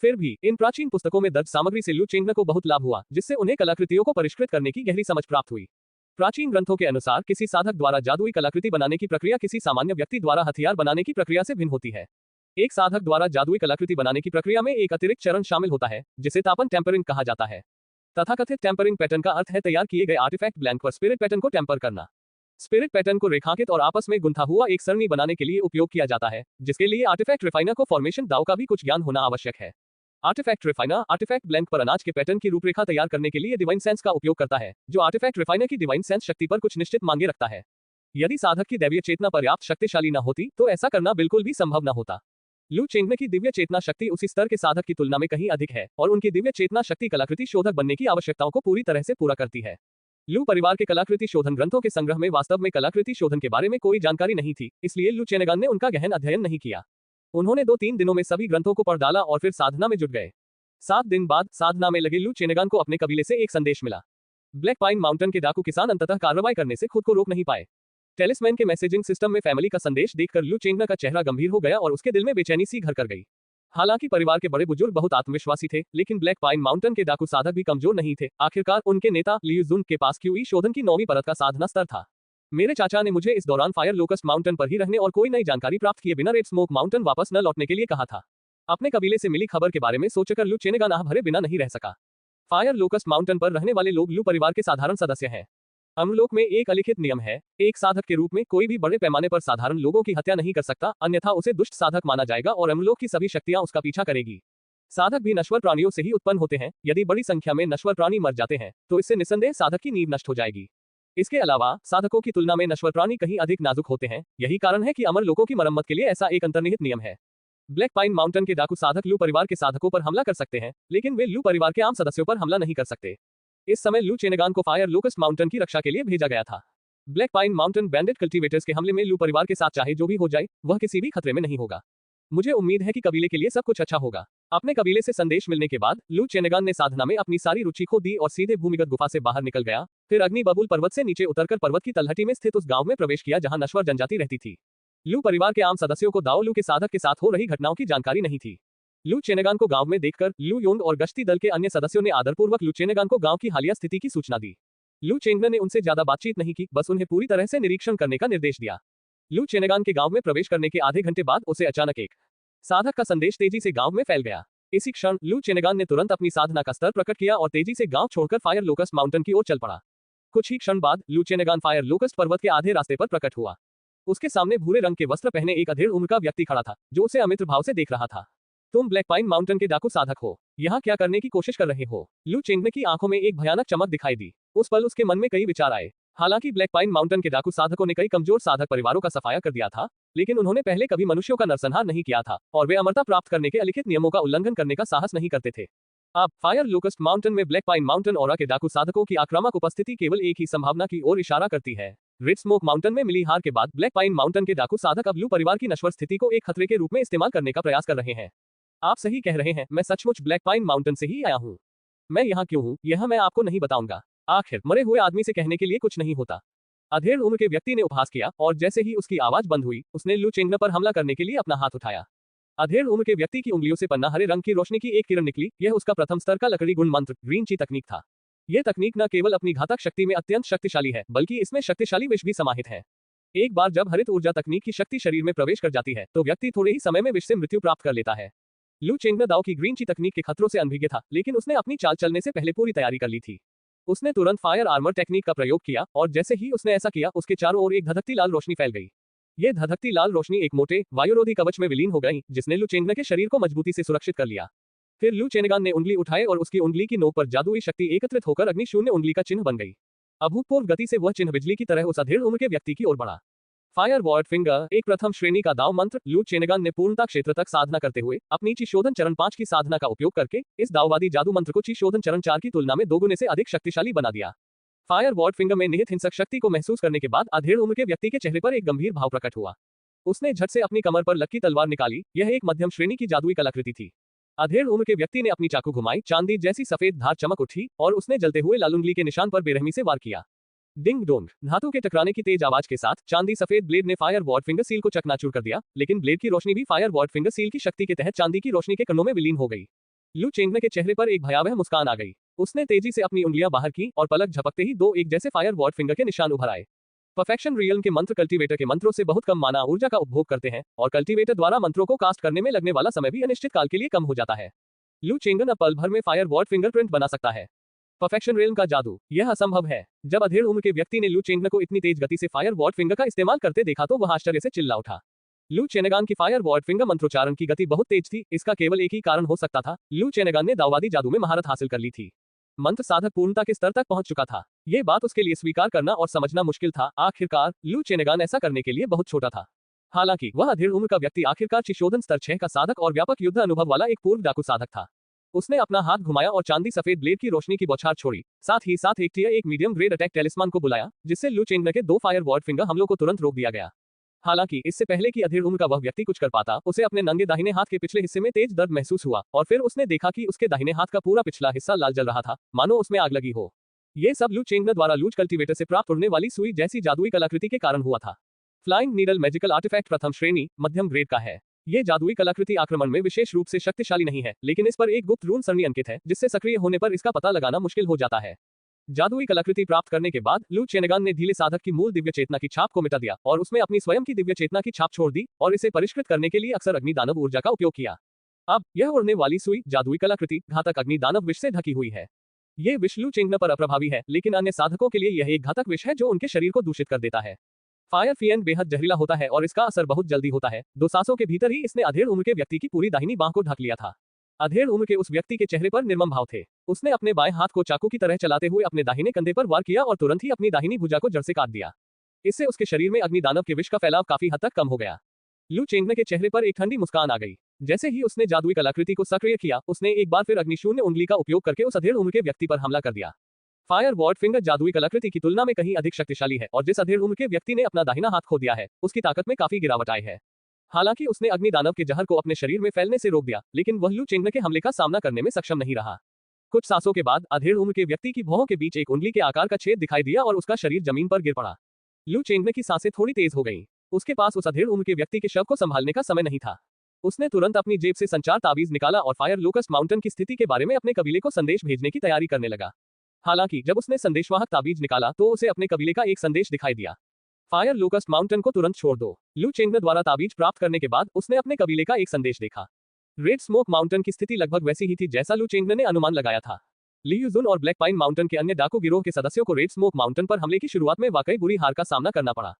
फिर भी इन प्राचीन पुस्तकों में दर्ज सामग्री से लू चेंगन को बहुत लाभ हुआ, जिससे उन्हें कलाकृतियों को परिष्कृत करने की गहरी समझ प्राप्त हुई। प्राचीन ग्रंथों के अनुसार किसी साधक द्वारा जादुई कलाकृति बनाने की प्रक्रिया किसी सामान्य व्यक्ति द्वारा हथियार बनाने की प्रक्रिया से भिन्न होती है। एक साधक द्वारा जादुई कलाकृति बनाने की प्रक्रिया में एक अतिरिक्त चरण शामिल होता है, जिसे तापन टेम्परिंग कहा जाता है। तथाकथित टेम्परिंग पैटर्न का अर्थ है तैयार किए गए आर्टिफैक्ट ब्लैंक पर स्पिरिट पैटर्न को टेम्पर करना। स्पिरिट पैटर्न को रेखांकित और आपस में गुंथा हुआ एक सरणी बनाने के लिए उपयोग किया जाता है, जिसके लिए आर्टिफैक्ट रिफाइनर को फॉर्मेशन दाव का भी कुछ ज्ञान होना आवश्यक है। आर्टिफैक्ट रिफाइनर आर्टिफैक्ट ब्लैंक पर अनाज के पैटर्न की रूपरेखा तैयार करने के लिए डिवाइन सेंस का उपयोग करता है, जो आर्टिफैक्ट रिफाइनर की डिवाइन सेंस शक्ति पर कुछ निश्चित मांगे रखता है। यदि साधक की दैवीय चेतना पर्याप्त शक्तिशाली न होती तो ऐसा करना बिल्कुल भी संभव न होता। लू चेंगन की दिव्य चेतना शक्ति उसी स्तर के साधक की तुलना में कहीं अधिक है और उनकी दिव्य चेतना शक्ति कलाकृति शोधक बनने की आवश्यकताओं को पूरी तरह से पूरा करती है। लू परिवार के कलाकृति शोधन ग्रंथों के संग्रह में वास्तव में कलाकृति शोधन के बारे में कोई जानकारी नहीं थी, इसलिए लू चेनेगान ने उनका गहन अध्ययन नहीं किया। उन्होंने 2-3 दिनों में सभी ग्रंथों को पढ़ डाला और फिर साधना में जुट गए। 7 दिन बाद साधना में लगे लू चेनेगान को अपने कबीले से एक संदेश मिला। ब्लैक पाइन माउंटेन के डाकू किसान अंततः कार्रवाई करने से खुद को रोक नहीं पाए। टेलिस्मैन के मैसेजिंग सिस्टम में फैमिली का संदेश देखकर लू चेंगन का चेहरा गंभीर हो गया और उसके दिल में बेचैनी सी घर कर गई। हालांकि परिवार के बड़े बुजुर्ग बहुत आत्मविश्वासी थे, लेकिन ब्लैक पाइन माउंटेन के डाकू साधक भी कमजोर नहीं थे। आखिरकार उनके नेता लियू जुन के पास क्यूई शोधन की 9वीं परत का साधना स्तर था। मेरे चाचा ने मुझे इस दौरान फायर लोकस्ट माउंटेन पर ही रहने और कोई नई जानकारी प्राप्त किए बिना रेड स्मोक माउंटेन वापस न लौटने के लिए कहा था। अपने कबीले से मिली खबर के बारे में सोचकर लू चेनेगान आह भरे बिना नहीं रह सका। फायर लोकस्ट माउंटेन पर रहने वाले लोग लू परिवार के साधारण सदस्य हैं। अमरलोक में एक अलिखित नियम है, एक साधक के रूप में कोई भी बड़े पैमाने पर साधारण लोगों की हत्या नहीं कर सकता, अन्यथा उसे दुष्ट साधक माना जाएगा और अमरलोक की सभी शक्तियां उसका पीछा करेगी। साधक भी नश्वर प्राणियों से ही उत्पन्न होते हैं। यदि बड़ी संख्या में नश्वर प्राणी मर जाते हैं तो इससे निस्संदेह साधक की नींव नष्ट हो जाएगी। इसके अलावा साधकों की तुलना में नश्वर प्राणी कहीं अधिक नाजुक होते हैं। यही कारण है कि अमर लोगों की मरम्मत के लिए ऐसा एक अंतर्निहित नियम है। ब्लैक पाइन माउंटेन के डाकू साधक लू परिवार के साधकों पर हमला कर सकते हैं, लेकिन वे लू परिवार के आम सदस्यों पर हमला नहीं कर सकते। इस समय लू चेनेगान को फायर लोकस्ट माउंटेन की रक्षा के लिए भेजा गया था। ब्लैक पाइन माउंटेन बैंडेड कल्टीवेटर्स के हमले में लू परिवार के साथ चाहे जो भी हो जाए, वह किसी भी खतरे में नहीं होगा। मुझे उम्मीद है कि कबीले के लिए सब कुछ अच्छा होगा। अपने कबीले से संदेश मिलने के बाद लू चेनेगान ने साधना में अपनी सारी रुचि खो दी और सीधे भूमिगत गुफा से बाहर निकल गया। फिर अग्नि बबूल पर्वत से नीचे उतरकर पर्वत की तलहटी में स्थित उस गांव में प्रवेश किया जहां नश्वर जनजाति रहती थी। लू परिवार के आम सदस्यों को दाओ लू के साधक के साथ हो रही घटनाओं की जानकारी नहीं थी। लू चेनेगान को गांव में देखकर लू योंग और गश्ती दल के अन्य सदस्यों ने आदरपूर्वक लू चेनेगान को गांव की हालिया स्थिति की सूचना दी। लू चेंगन ने उनसे ज्यादा बातचीत नहीं की, बस उन्हें पूरी तरह से निरीक्षण करने का निर्देश दिया। लू चेनेगान के गांव में प्रवेश करने के आधे घंटे बाद उसे अचानक एक साधक का संदेश तेजी से गांव में फैल गया। इसी क्षण लू चेनेगान ने तुरंत अपनी साधना का स्तर प्रकट किया और तेजी से गांव छोड़कर फायर लोकस्ट माउंटेन की ओर चल पड़ा। कुछ ही क्षण बाद लू चेनेगान फायर लोकस्ट पर्वत के आधे रास्ते पर प्रकट हुआ। उसके सामने भूरे रंग के वस्त्र पहने एक अधेड़ उम्र का व्यक्ति खड़ा था, जो उसे अमित्र भाव से देख रहा था। तुम ब्लैक पाइन माउंटेन के डाकू साधक हो, यहाँ क्या करने की कोशिश कर रहे हो? लू चेंगने की आंखों में एक भयानक चमक दिखाई दी। उस पल उसके मन में कई विचार आए। हालांकि ब्लैक पाइन माउंटेन के डाकू साधकों ने कई कमजोर साधक परिवारों का सफाया कर दिया था, लेकिन उन्होंने पहले कभी मनुष्यों का नरसंहार नहीं किया था और वे अमरता प्राप्त करने के अलिखित नियमों का उल्लंघन करने का साहस नहीं करते थे। अब फायर लोकस्ट माउंटेन में ब्लैक पाइन माउंटेन औरा के डाकू साधकों की आक्रामक उपस्थिति केवल एक ही संभावना की ओर इशारा करती है। रिड स्मोक माउंटेन में मिली हार के बाद ब्लैक पाइन माउंटेन के डाकू साधक अब लू परिवार की नश्वर स्थिति को एक खतरे के रूप में इस्तेमाल करने का प्रयास कर रहे हैं। आप सही कह रहे हैं, मैं सचमुच ब्लैक पाइन माउंटेन से ही आया हूँ। मैं यहाँ क्यों हूँ यह मैं आपको नहीं बताऊंगा। आखिर मरे हुए आदमी से कहने के लिए कुछ नहीं होता। अधेड़ उम्र के व्यक्ति ने उपहास किया और जैसे ही उसकी आवाज बंद हुई, उसने लू चेंगन पर हमला करने के लिए अपना हाथ उठाया। अधेड़ उम्र के व्यक्ति की उंगलियों से पन्ना हरे रंग की रोशनी की एक किरण निकली। यह उसका प्रथम स्तर का लकड़ी गुण मंत्र ग्रीन ची तकनीक था। यह तकनीक न केवल अपनी घातक शक्ति में अत्यंत शक्तिशाली है, बल्कि इसमें शक्तिशाली विष भी समाहित है। एक बार जब हरित ऊर्जा तकनीक की शक्ति शरीर में प्रवेश कर जाती है, तो व्यक्ति थोड़े ही समय में विष से मृत्यु प्राप्त कर लेता है। लू चेंगन दाओ की ग्रीन ची तकनीक के खतरों से अनभिज्ञ था, लेकिन उसने अपनी चाल चलने से पहले पूरी तैयारी कर ली थी। उसने तुरंत फायर आर्मर टेक्निक का प्रयोग किया और जैसे ही उसने ऐसा किया, उसके चारों ओर एक धधकती लाल रोशनी फैल गई। यह धधकती लाल रोशनी एक मोटे वायुरोधी कवच में विलीन हो गई, जिसने लू चेंगन के शरीर को मजबूती से सुरक्षित कर लिया। फिर लू चेनेगान ने उंगली उठाए और उसकी उंगली की नोक पर जादुई शक्ति एकत्रित होकर अग्नि शून्य उंगली का चिन्ह बन गई। अभूतपूर्व गति से वह चिन्ह बिजली की तरह उस अधेड़ उम्र के व्यक्ति की ओर बढ़ा। फायर वॉर्ड फिंगर एक प्रथम श्रेणी का दाव मंत्र। लू चेनेगान ने पूर्णता क्षेत्र तक साधना करते हुए अपनी ची शोधन चरण 5 की साधना का उपयोग करके इस दाववादी जादू मंत्र को ची शोधन चरण 4 की तुलना में 2 गुने से अधिक शक्तिशाली बना दिया। फायर वॉर्ड फिंगर में निहित हिंसक शक्ति को महसूस करने के बाद अधेड़ उम्र के व्यक्ति के चेहरे पर एक गंभीर भाव प्रकट हुआ। उसने झट से अपनी कमर पर लक्की तलवार निकाली। यह एक मध्यम श्रेणी की जादुई कलाकृति थी। अधेड़ उम्र के व्यक्ति ने अपनी चाकू घुमाई, चांदी जैसी सफेद धार चमक उठी और उसने जलते हुए लाल उंगली के निशान पर बेरहमी से वार किया। डिंग डोंग, धातु के टकराने की तेज आवाज के साथ चांदी सफेद ब्लेड ने फायर वॉर्ड फिंगर सील को चकनाचूर कर दिया, लेकिन ब्लेड की रोशनी भी फायर वॉर्ड फिंगर सील की शक्ति के तहत चांदी की रोशनी के कणों में विलीन हो गई। लू चेंगन के चेहरे पर एक भयावह मुस्कान आ गई। उसने तेजी से अपनी उंगलियां बाहर की और पलक झपकते ही 2 एक जैसे फायर वॉर्ड फिंगर के निशान उभर आए। परफेक्शन रियल्म के मंत्र कल्टीवेटर के मंत्रों से बहुत कम माना ऊर्जा का उपभोग करते हैं और कल्टीवेटर द्वारा मंत्रों को कास्ट करने में लगने वाला समय भी अनिश्चित काल के लिए कम हो जाता है। लू चेंगन अब पल भर में फायर वॉर्ड फिंगरप्रिंट बना सकता है। परफेक्शन रियल्म का जादू, यह असंभव है। जब अधेड़ उम्र के व्यक्ति ने लू चेंगन को इतनी तेज गति से फायर वॉर्ड फिंगर का इस्तेमाल करते देखा तो वह आश्चर्य से चिल्ला उठा। लू चेनेगान की फायर वॉर्ड फिंगर मंत्रोच्चारण की गति बहुत तेज थी। इसका केवल एक ही कारण हो सकता था, लू चेनेगान ने दाववादी जादू में महारत हासिल कर ली थी। मंत्र साधक पूर्णता के स्तर तक पहुंच चुका था। यह बात उसके लिए स्वीकार करना और समझना मुश्किल था। आखिरकार लू चेनेगान ऐसा करने के लिए बहुत छोटा था। हालांकि वह अधेड़ उम्र का व्यक्ति आखिरकार चिशोधन स्तर 6 का साधक और व्यापक युद्ध अनुभव वाला एक पूर्व डाकू साधक था। उसने अपना हाथ घुमाया और चांदी सफेद ब्लेड की रोशनी की बौछार छोड़ी। साथ ही साथ एक मीडियम ग्रेड अटैक टेलिस्मान को बुलाया, जिससे लू चेंगन के 2 फायर वॉर्ड फिंगर हमलों को तुरंत रोक दिया गया। हालांकि इससे पहले कि अधेड़ उम्र का वह व्यक्ति कुछ कर पाता, उसे अपने नंगे दाहिने हाथ के पिछले हिस्से में तेज दर्द महसूस हुआ और फिर उसने देखा कि उसके दाहिने हाथ का पूरा पिछला हिस्सा लाल जल रहा था, मानो उसमें आग लगी हो। ये सब लू चेंगन द्वारा लूज कल्टीवेटर से प्राप्त उड़ने वाली सुई जैसी जादुई कलाकृति के कारण हुआ था। फ्लाइंग नीडल मैजिकल आर्टिफैक्ट प्रथम श्रेणी मध्यम ग्रेड का है। ये जादुई कलाकृति आक्रमण में विशेष रूप से शक्तिशाली नहीं है, लेकिन इस पर एक गुप्त रून सरणी अंकित है, जिससे सक्रिय होने पर इसका पता लगाना मुश्किल हो जाता है। जादुई कलाकृति प्राप्त करने के बाद लू चेनेगान ने ढीले साधक की मूल दिव्य चेतना की छाप को मिटा दिया और उसमें अपनी स्वयं की दिव्य चेतना की छाप छोड़ दी और इसे परिष्कृत करने के लिए अक्सर अग्नि दानव ऊर्जा का उपयोग किया। अब यह उड़ने वाली सुई जादुई कलाकृति घातक अग्नि दानव विष से ढकी हुई है। ये विष लू चेंगन पर अप्रभावी है, लेकिन अन्य साधकों के लिए यह एक घातक विष है जो उनके शरीर को दूषित कर देता है। फायर फियन बेहद जहरीला होता है और इसका असर बहुत जल्दी होता है। 2 सांसों के भीतर ही इसने अधेड़ उम्र के व्यक्ति की पूरी दाहिनी बांह को ढक लिया था। अधेड़ उम्र के उस व्यक्ति के चेहरे पर निर्मम भाव थे। उसने अपने बाएं हाथ को चाकू की तरह चलाते हुए अपने दाहिने कंधे पर वार किया और तुरंत ही अपनी दाहिनी भुजा को जड़ से काट दिया। इससे उसके शरीर में अग्नि दानव के विष का फैलाव काफी हद तक कम हो गया। लू चेंगन के चेहरे पर एक ठंडी मुस्कान आ गई। जैसे ही उसने जादुई कलाकृति को सक्रिय किया, उसने एक बार फिर अग्निशून्य उंगली का उपयोग करके उस अधेड़ उम्र के व्यक्ति पर हमला कर दिया। फायर वॉर्ड फिंगर जादुई कलाकृति की तुलना में कहीं अधिक शक्तिशाली है और जिस अधेड़ उम्र के व्यक्ति ने अपना दाहिना हाथ खो दिया है, उसकी ताकत में काफी गिरावट आई है। हालांकि उसने अग्नि दानव के जहर को अपने शरीर में फैलने से रोक दिया, लेकिन वह लू चेंगन के हमले का सामना करने में सक्षम नहीं रहा। कुछ सांसों के बाद अधेड़ उम्र के व्यक्ति की भौहों के बीच एक उंगली के आकार का छेद दिखाई दिया और उसका शरीर जमीन पर गिर पड़ा। लू चेंगन की सांसें थोड़ी तेज हो गईं। उसके पास उस अधेड़ उम्र के व्यक्ति के शव को संभालने का समय नहीं था। उसने तुरंत अपनी जेब से संचार ताबीज निकाला और फायर लोकस्ट माउंटेन की स्थिति के बारे में अपने कबीले को संदेश भेजने की तैयारी करने लगा। हालांकि जब उसने संदेशवाहक ताबीज निकाला तो उसे अपने कबीले का एक संदेश दिखाई दिया। फायर लोकस्ट माउंटेन को तुरंत छोड़ दो। लू चेंगन द्वारा ताबीज प्राप्त करने के बाद उसने अपने कबीले का एक संदेश देखा। रेड स्मोक माउंटेन की स्थिति लगभग वैसी ही थी जैसा लू चेंगन ने अनुमान लगाया था। लियू जुन और ब्लैक पाइन माउंटेन के अन्य डाकू गिरोह के सदस्यों को रेड स्मोक माउंटेन पर हमले की शुरुआत में वाकई बुरी हार का सामना करना पड़ा।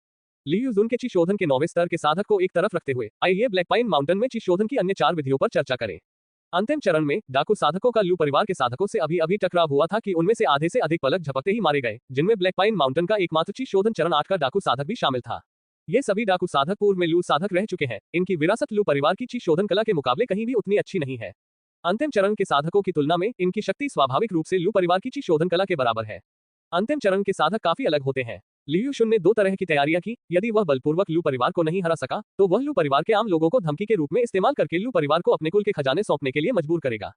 लियू जुन के ची शोधन के 9वें स्तर के साधक को एक तरफ रखते हुए आइए ब्लैक पाइन माउंटेन में ची शोधन की अन्य 4 विधियों पर चर्चा करें। अंतिम चरण में डाकू साधकों का लू परिवार के साधकों से अभी अभी टकराव हुआ था कि उनमें से आधे से अधिक पलक झपकते ही मारे गए, जिनमें ब्लैक पाइन माउंटेन का एकमात्र ची शोधन चरण 8 का डाकू साधक भी शामिल था। ये सभी डाकू साधक पूर्व में लू साधक रह चुके हैं। इनकी विरासत लू परिवार की ची शोधन कला के मुकाबले कहीं भी उतनी अच्छी नहीं है। अंतिम चरण के साधकों की तुलना में इनकी शक्ति स्वाभाविक रूप से लू परिवार की ची शोधन कला के बराबर है। अंतिम चरण के साधक काफी अलग होते हैं। लियू शुन ने 2 तरह की तैयारियां की। यदि वह बलपूर्वक लू परिवार को नहीं हरा सका तो वह लू परिवार के आम लोगों को धमकी के रूप में इस्तेमाल करके लू परिवार को अपने कुल के खजाने सौंपने के लिए मजबूर करेगा।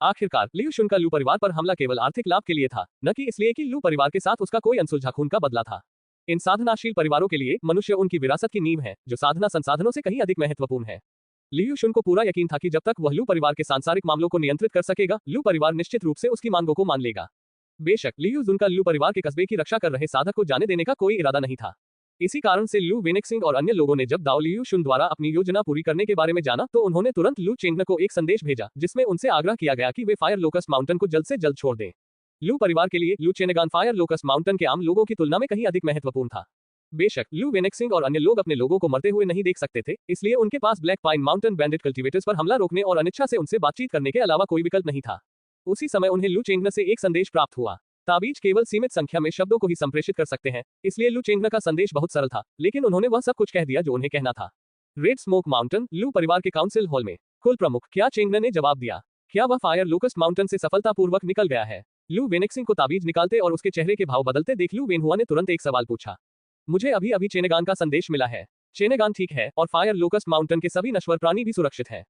आखिरकार लियू शुन का लू परिवार पर हमला केवल आर्थिक लाभ के लिए था, न कि इसलिए कि लू परिवार के साथ उसका कोई अनसुलझा खून का बदला था। इन साधनाशील परिवारों के लिए मनुष्य उनकी विरासत की नींव है, जो साधना संसाधनों से कहीं अधिक महत्वपूर्ण है। लियू शुन को पूरा यकीन था कि जब तक वह लू परिवार के सांसारिक मामलों को नियंत्रित कर सकेगा, लू परिवार निश्चित रूप से उसकी मांगों को मान लेगा। बेशक लियू जुन का लू परिवार के कस्बे की रक्षा कर रहे साधक को जाने देने का कोई इरादा नहीं था। इसी कारण से लू वेनेक्सिंग और अन्य लोगों ने जब दाओ लियू शुन द्वारा अपनी योजना पूरी करने के बारे में जाना तो उन्होंने तुरंत लू चेंगन को एक संदेश भेजा, जिसमें उनसे आग्रह किया गया कि वे फायर लोकस्ट माउंटेन को जल्द से जल्द छोड़ दें। लू परिवार के लिए लू चेनेगान फायर लोकस्ट माउंटेन के आम लोगों की तुलना में कहीं अधिक महत्वपूर्ण था। बेशक लू वेनेक्सिंग और अन्य लोग अपने लोगों को मरते हुए नहीं देख सकते थे, इसलिए उनके पास black pine mountain bandit cultivators पर हमला रोकने और अनिच्छा से उनसे बातचीत करने के अलावा कोई विकल्प नहीं था। उसी समय उन्हें लू चेंगन से एक संदेश प्राप्त हुआ। ताबीज केवल सीमित संख्या में शब्दों को ही संप्रेषित कर सकते हैं, इसलिए लू चेंगन का संदेश बहुत सरल था, लेकिन उन्होंने वह सब कुछ कह दिया जो उन्हें कहना था। रेड स्मोक माउंटेन, लू परिवार के काउंसिल हॉल में कुल प्रमुख क्या चेंगन ने जवाब दिया। क्या वह फायर लोकस्ट माउंटेन से सफलतापूर्वक निकल गया है? लू वेनेक्सिंग को ताबीज निकालते और उसके चेहरे के भाव बदलते देख लू वेनहुआ ने तुरंत एक सवाल पूछा। मुझे अभी अभी चेनेगान का संदेश मिला है। चेनेगान ठीक है और फायर लोकस्ट माउंटेन के सभी नश्वर प्राणी भी सुरक्षित हैं।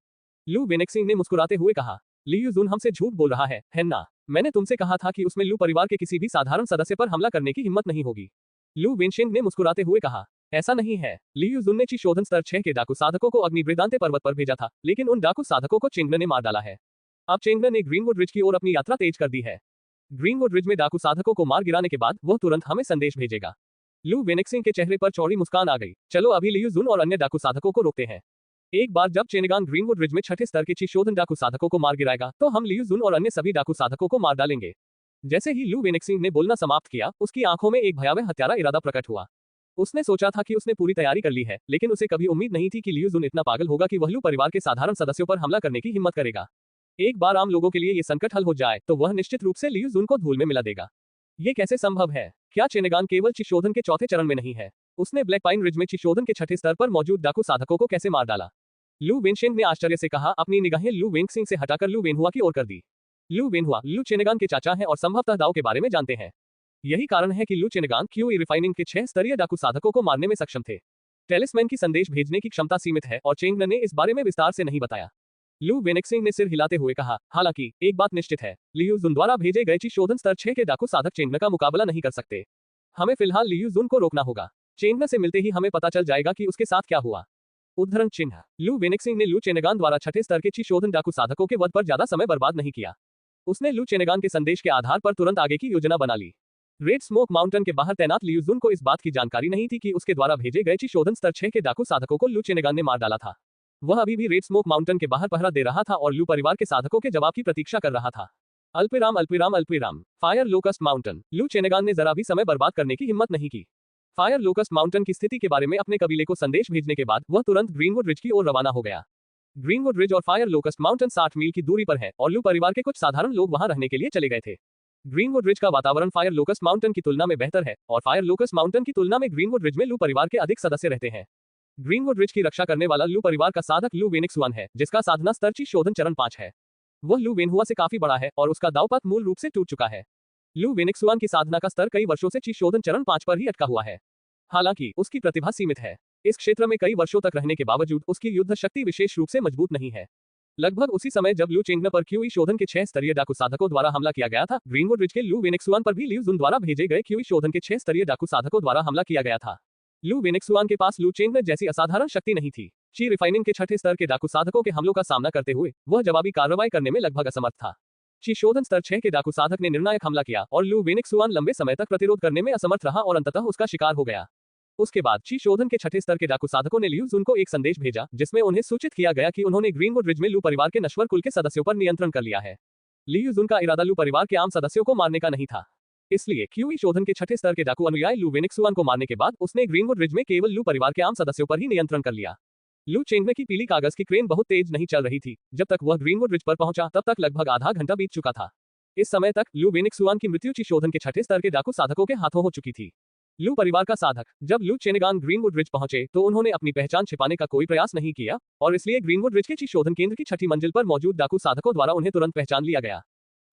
लू वेनेक्सिंग ने मुस्कुराते हुए कहा। लियू जुन हमसे झूठ बोल रहा है ना? मैंने तुमसे कहा था कि उसमें लू परिवार के किसी भी साधारण सदस्य पर हमला करने की हिम्मत नहीं होगी। लू वेनशेंग ने मुस्कुराते हुए कहा। ऐसा नहीं है। लियू जुन ने ची शोधन स्तर 6 के डाकू साधकों को अग्निवृदांते पर्वत पर भेजा था, लेकिन उन डाकू साधकों को चेंगन ने मार डाला है। अब चेंगन ने ग्रीनवुड रिज की ओर अपनी यात्रा तेज कर दी है। ग्रीनवुड रिज में डाकू साधकों को मार गिराने के बाद वह तुरंत हमें संदेश भेजेगा। लू वेनेक्सिंग के चेहरे पर चौड़ी मुस्कान आ गई। चलो अभी लियू जुन और अन्य डाकू साधकों को रोकते हैं। एक बार जब चेनेगान ग्रीनवुड रिज में 6ठे स्तर के ची शोधन डाकू साधकों को मार गिराएगा तो हम लियू जुन और अन्य सभी डाकू साधकों को मार डालेंगे। जैसे ही लू वेनेक्सिंग ने बोलना समाप्त किया, उसकी आंखों में एक भयावह हत्यारा इरादा प्रकट हुआ। उसने सोचा था कि उसने पूरी तैयारी कर ली है, लेकिन उसे कभी उम्मीद नहीं थी कि लियू जुन इतना पागल होगा कि वह लू परिवार के साधारण सदस्यों पर हमला करने की हिम्मत करेगा। एक बार आम लोगों के लिए ये संकट हल हो जाए तो वह निश्चित रूप से लियू जुन को धूल में मिला देगा। ये कैसे संभव है? क्या चेनेगान केवल ची शोधन के 4थे चरण में नहीं है? उसने ब्लैक पाइन रिज में ची शोधन के 6ठे स्तर पर मौजूद डाकू साधकों को कैसे मार डाला? लू वेनशेंग ने आश्चर्य से कहा। अपनी निगाहें लू वेंगसिंग से हटाकर लू वेनहुआ की ओर कर दी। लू वेनहुआ लू चेनेगान के चाचा हैं और संभवतः दाव के बारे में जानते हैं। यही कारण है कि लू चेनेगान क्यूई रिफाइनिंग के 6 स्तरीय डाकू साधकों को मारने में सक्षम थे। टेलिस्मैन की संदेश भेजने की क्षमता सीमित है और चेंगन ने इस बारे में विस्तार से नहीं बताया। लू वेनेक्सिंग ने सिर हिलाते हुए कहा। हालांकि एक बात निश्चित है, लियू जुन द्वारा भेजे गए ची शोधन स्तर 6 के डाकू साधक चेंगन का मुकाबला नहीं कर सकते। हमें फिलहाल लियू जुन को रोकना होगा। चेंगन से मिलते ही हमें पता चल जाएगा कि उसके साथ क्या हुआ। उद्धरण चिन्ह। लू वेनेक्सिंग ने लू चेनेगान द्वारा 6ठे स्तर के ची शोधन डाकू साधकों के वध पर ज्यादा समय बर्बाद नहीं किया। उसने लू चेनेगान के संदेश के आधार पर तुरंत आगे की योजना बना ली। रेड स्मोक माउंटेन के बाहर तैनात लियू जुन को इस बात की जानकारी नहीं थी कि उसके द्वारा भेजे गए ची शोधन स्तर 6 के डाकू साधकों को लू चेनेगान ने मार डाला था। वह अभी भी रेड स्मोक माउंटेन के बाहर पहरा दे रहा था और लू परिवार के साधकों के जवाब की प्रतीक्षा कर रहा था। अल्पिराम अल्पिराम अल्पिराम। Fire locust mountain. लू चेनेगान ने जरा भी समय बर्बाद करने की हिम्मत नहीं की। फायर लोकस्ट माउंटेन की स्थिति के बारे में अपने कबीले को संदेश भेजने के बाद वह तुरंत ग्रीनवुड रिज की ओर रवाना हो गया। ग्रीनवुड रिज और फायर लोकस्ट माउंटेन 60 मील की दूरी पर है और लू परिवार के कुछ साधारण लोग वहां रहने के लिए चले गए थे। ग्रीनवुड रिज का वातावरण फायर लोकस्ट माउंटेन की तुलना में बेहतर है और फायर लोकस्ट माउंटेन की तुलना में ग्रीनवुड रिज में लू परिवार के अधिक सदस्य रहते हैं। ग्रीनवुड रिज की रक्षा करने वाला लू परिवार का साधक लू वेनिक्सुआन है, जिसका साधना स्तर ची शोधन चरण 5 है। वह लू वेनहुआ से काफी बड़ा है और उसका दावपथ मूल रूप से टूट चुका है। लू वेनिक्सुआन की साधना का स्तर कई वर्षों से ची शोधन चरण 5 पर ही अटका हुआ है। हालांकि उसकी प्रतिभा सीमित है। इस क्षेत्र में कई वर्षों तक रहने के बावजूद उसकी युद्ध शक्ति विशेष रूप से मजबूत नहीं है। लगभग उसी समय जब लू चेंगन पर क्यूई शोधन के 6 स्तरीय डाकू साधकों द्वारा हमला किया गया था, ग्रीनवुड रिज के लू वेनिक्सुआन पर भी लियू जुन द्वारा भेजे गए क्यूई शोधन के 6 स्तरीय डाकू साधकों द्वारा हमला किया गया था। लू वेनिक्सुआन के पास लू चेंगन जैसी असाधारण शक्ति नहीं थी। ची रिफाइनिंग के छठे स्तर के डाकू साधकों के हमलों का सामना करते हुए वह जवाबी कार्रवाई करने में लगभग असमर्थ था। ची शोधन स्तर 6 के डाकू साधक ने निर्णायक हमला किया और लू वेनिक्सुआन लंबे समय तक प्रतिरोध करने में असमर्थ रहा और अंततः उसका शिकार हो गया। उसके बाद ची शोधन के छठे स्तर के डाकू साधकों ने लियू जुन को एक संदेश भेजा जिसमें उन्हें सूचित किया गया कि उन्होंने ग्रीनवुड रिज में लू परिवार के नश्वर कुल के सदस्यों पर नियंत्रण कर लिया है। लियू जुन का इरादा लू परिवार के आम सदस्यों को मारने का नहीं था। इसलिए क्यूई शोधन के छठे स्तर के डाकू अनुयायी लू वेनिक्सुआन को मारने के बाद उसने ग्रीनवुड रिज में केवल लू परिवार के आम सदस्यों पर ही नियंत्रण कर लिया। लू चेंगन की पीली कागज की क्रेन बहुत तेज नहीं चल रही थी। जब तक वह ग्रीनवुड रिज पर पहुंचा तब तक लगभग आधा घंटा बीत चुका था। इस समय तक लू वेनिक्सुआन की मृत्यु ची शोधन के छठे स्तर के डाकू साधकों के हाथों हो चुकी थी। लू परिवार का साधक जब लू चेनेगान ग्रीनवुड रिज पहुंचे तो उन्होंने अपनी पहचान छिपाने का कोई प्रयास नहीं किया और इसलिए ग्रीनवुड रिज के ची शोधन केंद्र की छठी मंजिल पर मौजूद डाकू साधकों द्वारा उन्हें तुरंत पहचान लिया गया।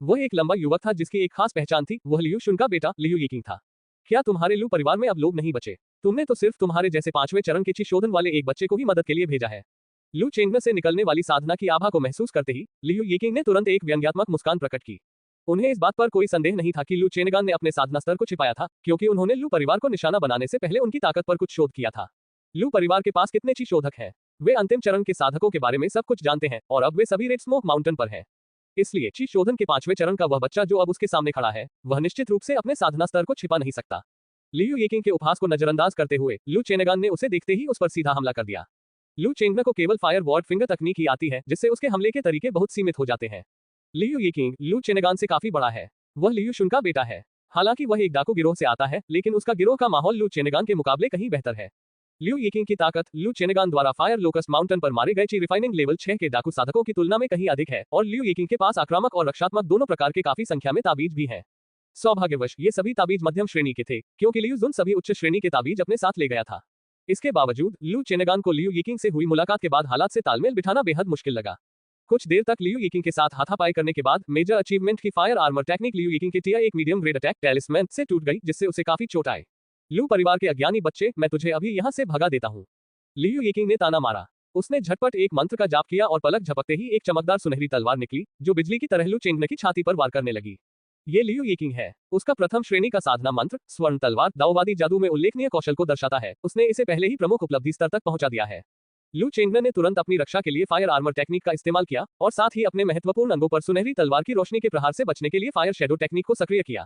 वह एक लंबा युवक था जिसकी एक खास पहचान थी। वह लियू शुन का बेटा लियू यिकिंग था। क्या तुम्हारे लू परिवार में अब लोग नहीं बचे? तुमने तो सिर्फ तुम्हारे जैसे 5वें चरण के ची शोधन वाले एक बच्चे को ही मदद के लिए भेजा है। लू चेंगन से निकलने वाली साधना की आभा को महसूस करते ही लियू यिकिंग ने तुरंत एक व्यंग्यात्मक मुस्कान प्रकट की। उन्हें इस बात पर कोई संदेह नहीं था कि लू चेनेगान ने अपने साधना स्तर को छिपाया था, क्योंकि उन्होंने लू परिवार को निशाना बनाने से पहले उनकी ताकत पर कुछ शोध किया था। लू परिवार के पास कितने ची शोधक हैं? वे अंतिम चरण के साधकों के बारे में सब कुछ जानते हैं और अब वे सभी रेड स्मोक माउंटेन पर हैं। इसलिए ची शोधन के 5वें चरण का वह बच्चा जो अब उसके सामने खड़ा है, वह निश्चित रूप से अपने साधना स्तर को छिपा नहीं सकता। लियू यिकिंग के उपहास को नजरअंदाज करते हुए लू चेनेगान ने उसे देखते ही उस पर सीधा हमला कर दिया। लू चेंगन को केवल फायर वॉर्ड फिंगर तकनीक ही आती है, जिससे उसके हमले के तरीके बहुत सीमित हो जाते हैं। लियू यिकिंग लू चेनेगान से काफी बड़ा है। वह लियू शुन का बेटा है। हालांकि वह एक डाकू गिरोह से आता है, लेकिन उसका गिरोह का माहौल लू चेनेगान के मुकाबले कहीं बेहतर है। लियू यिकिंग की ताकत लू चेनेगान द्वारा फायर लोकस माउंटेन पर मारे गए ची रिफाइनिंग लेवल 6 के डाकू साधकों की तुलना में कहीं अधिक है और लियू यिकिंग के पास आक्रामक और रक्षात्मक दोनों प्रकार के काफी संख्या में ताबीज भी हैं। सौभाग्यवश ये सभी ताबीज मध्यम श्रेणी के थे, क्योंकि लियू जुन सभी उच्च श्रेणी के ताबीज अपने साथ ले गया था। इसके बावजूद लू चेनेगान को लियू यिकिंग से हुई मुलाकात के बाद हालात से तालमेल बिठाना बेहद मुश्किल लगा। कुछ देर तक लियू यिकिंग के साथ हाथापाई करने के बाद मेजर अचीवमेंट की फायर आर्मर टेक्निक लियू यिकिंग के टिया एक मीडियम ग्रेड अटैक टेलिस्मैन से टूट गई, जिससे उसे काफी चोट आई। लू परिवार के अज्ञानी बच्चे, मैं तुझे अभी यहाँ से भगा देता हूँ, लियू यिकिंग ने ताना मारा। उसने झटपट एक मंत्र का जाप किया और पलक झपकते ही एक चमकदार सुनहरी तलवार निकली जो बिजली की तरह लू चेंगन की छाती पर वार करने लगी। ये लियू यिकिंग है। उसका प्रथम श्रेणी का साधना मंत्र स्वर्ण तलवार दाओवादी जादू में उल्लेखनीय कौशल को दर्शाता है। उसने इसे पहले ही प्रमुख उपलब्धि स्तर तक पहुंचा दिया है। लू चेंगन ने तुरंत अपनी रक्षा के लिए फायर आर्मर टेक्निक का इस्तेमाल किया और साथ ही अपने महत्वपूर्ण अंगों पर सुनहरी तलवार की रोशनी के प्रहार से बचने के लिए फायर शेडो टेक्निक को सक्रिय किया।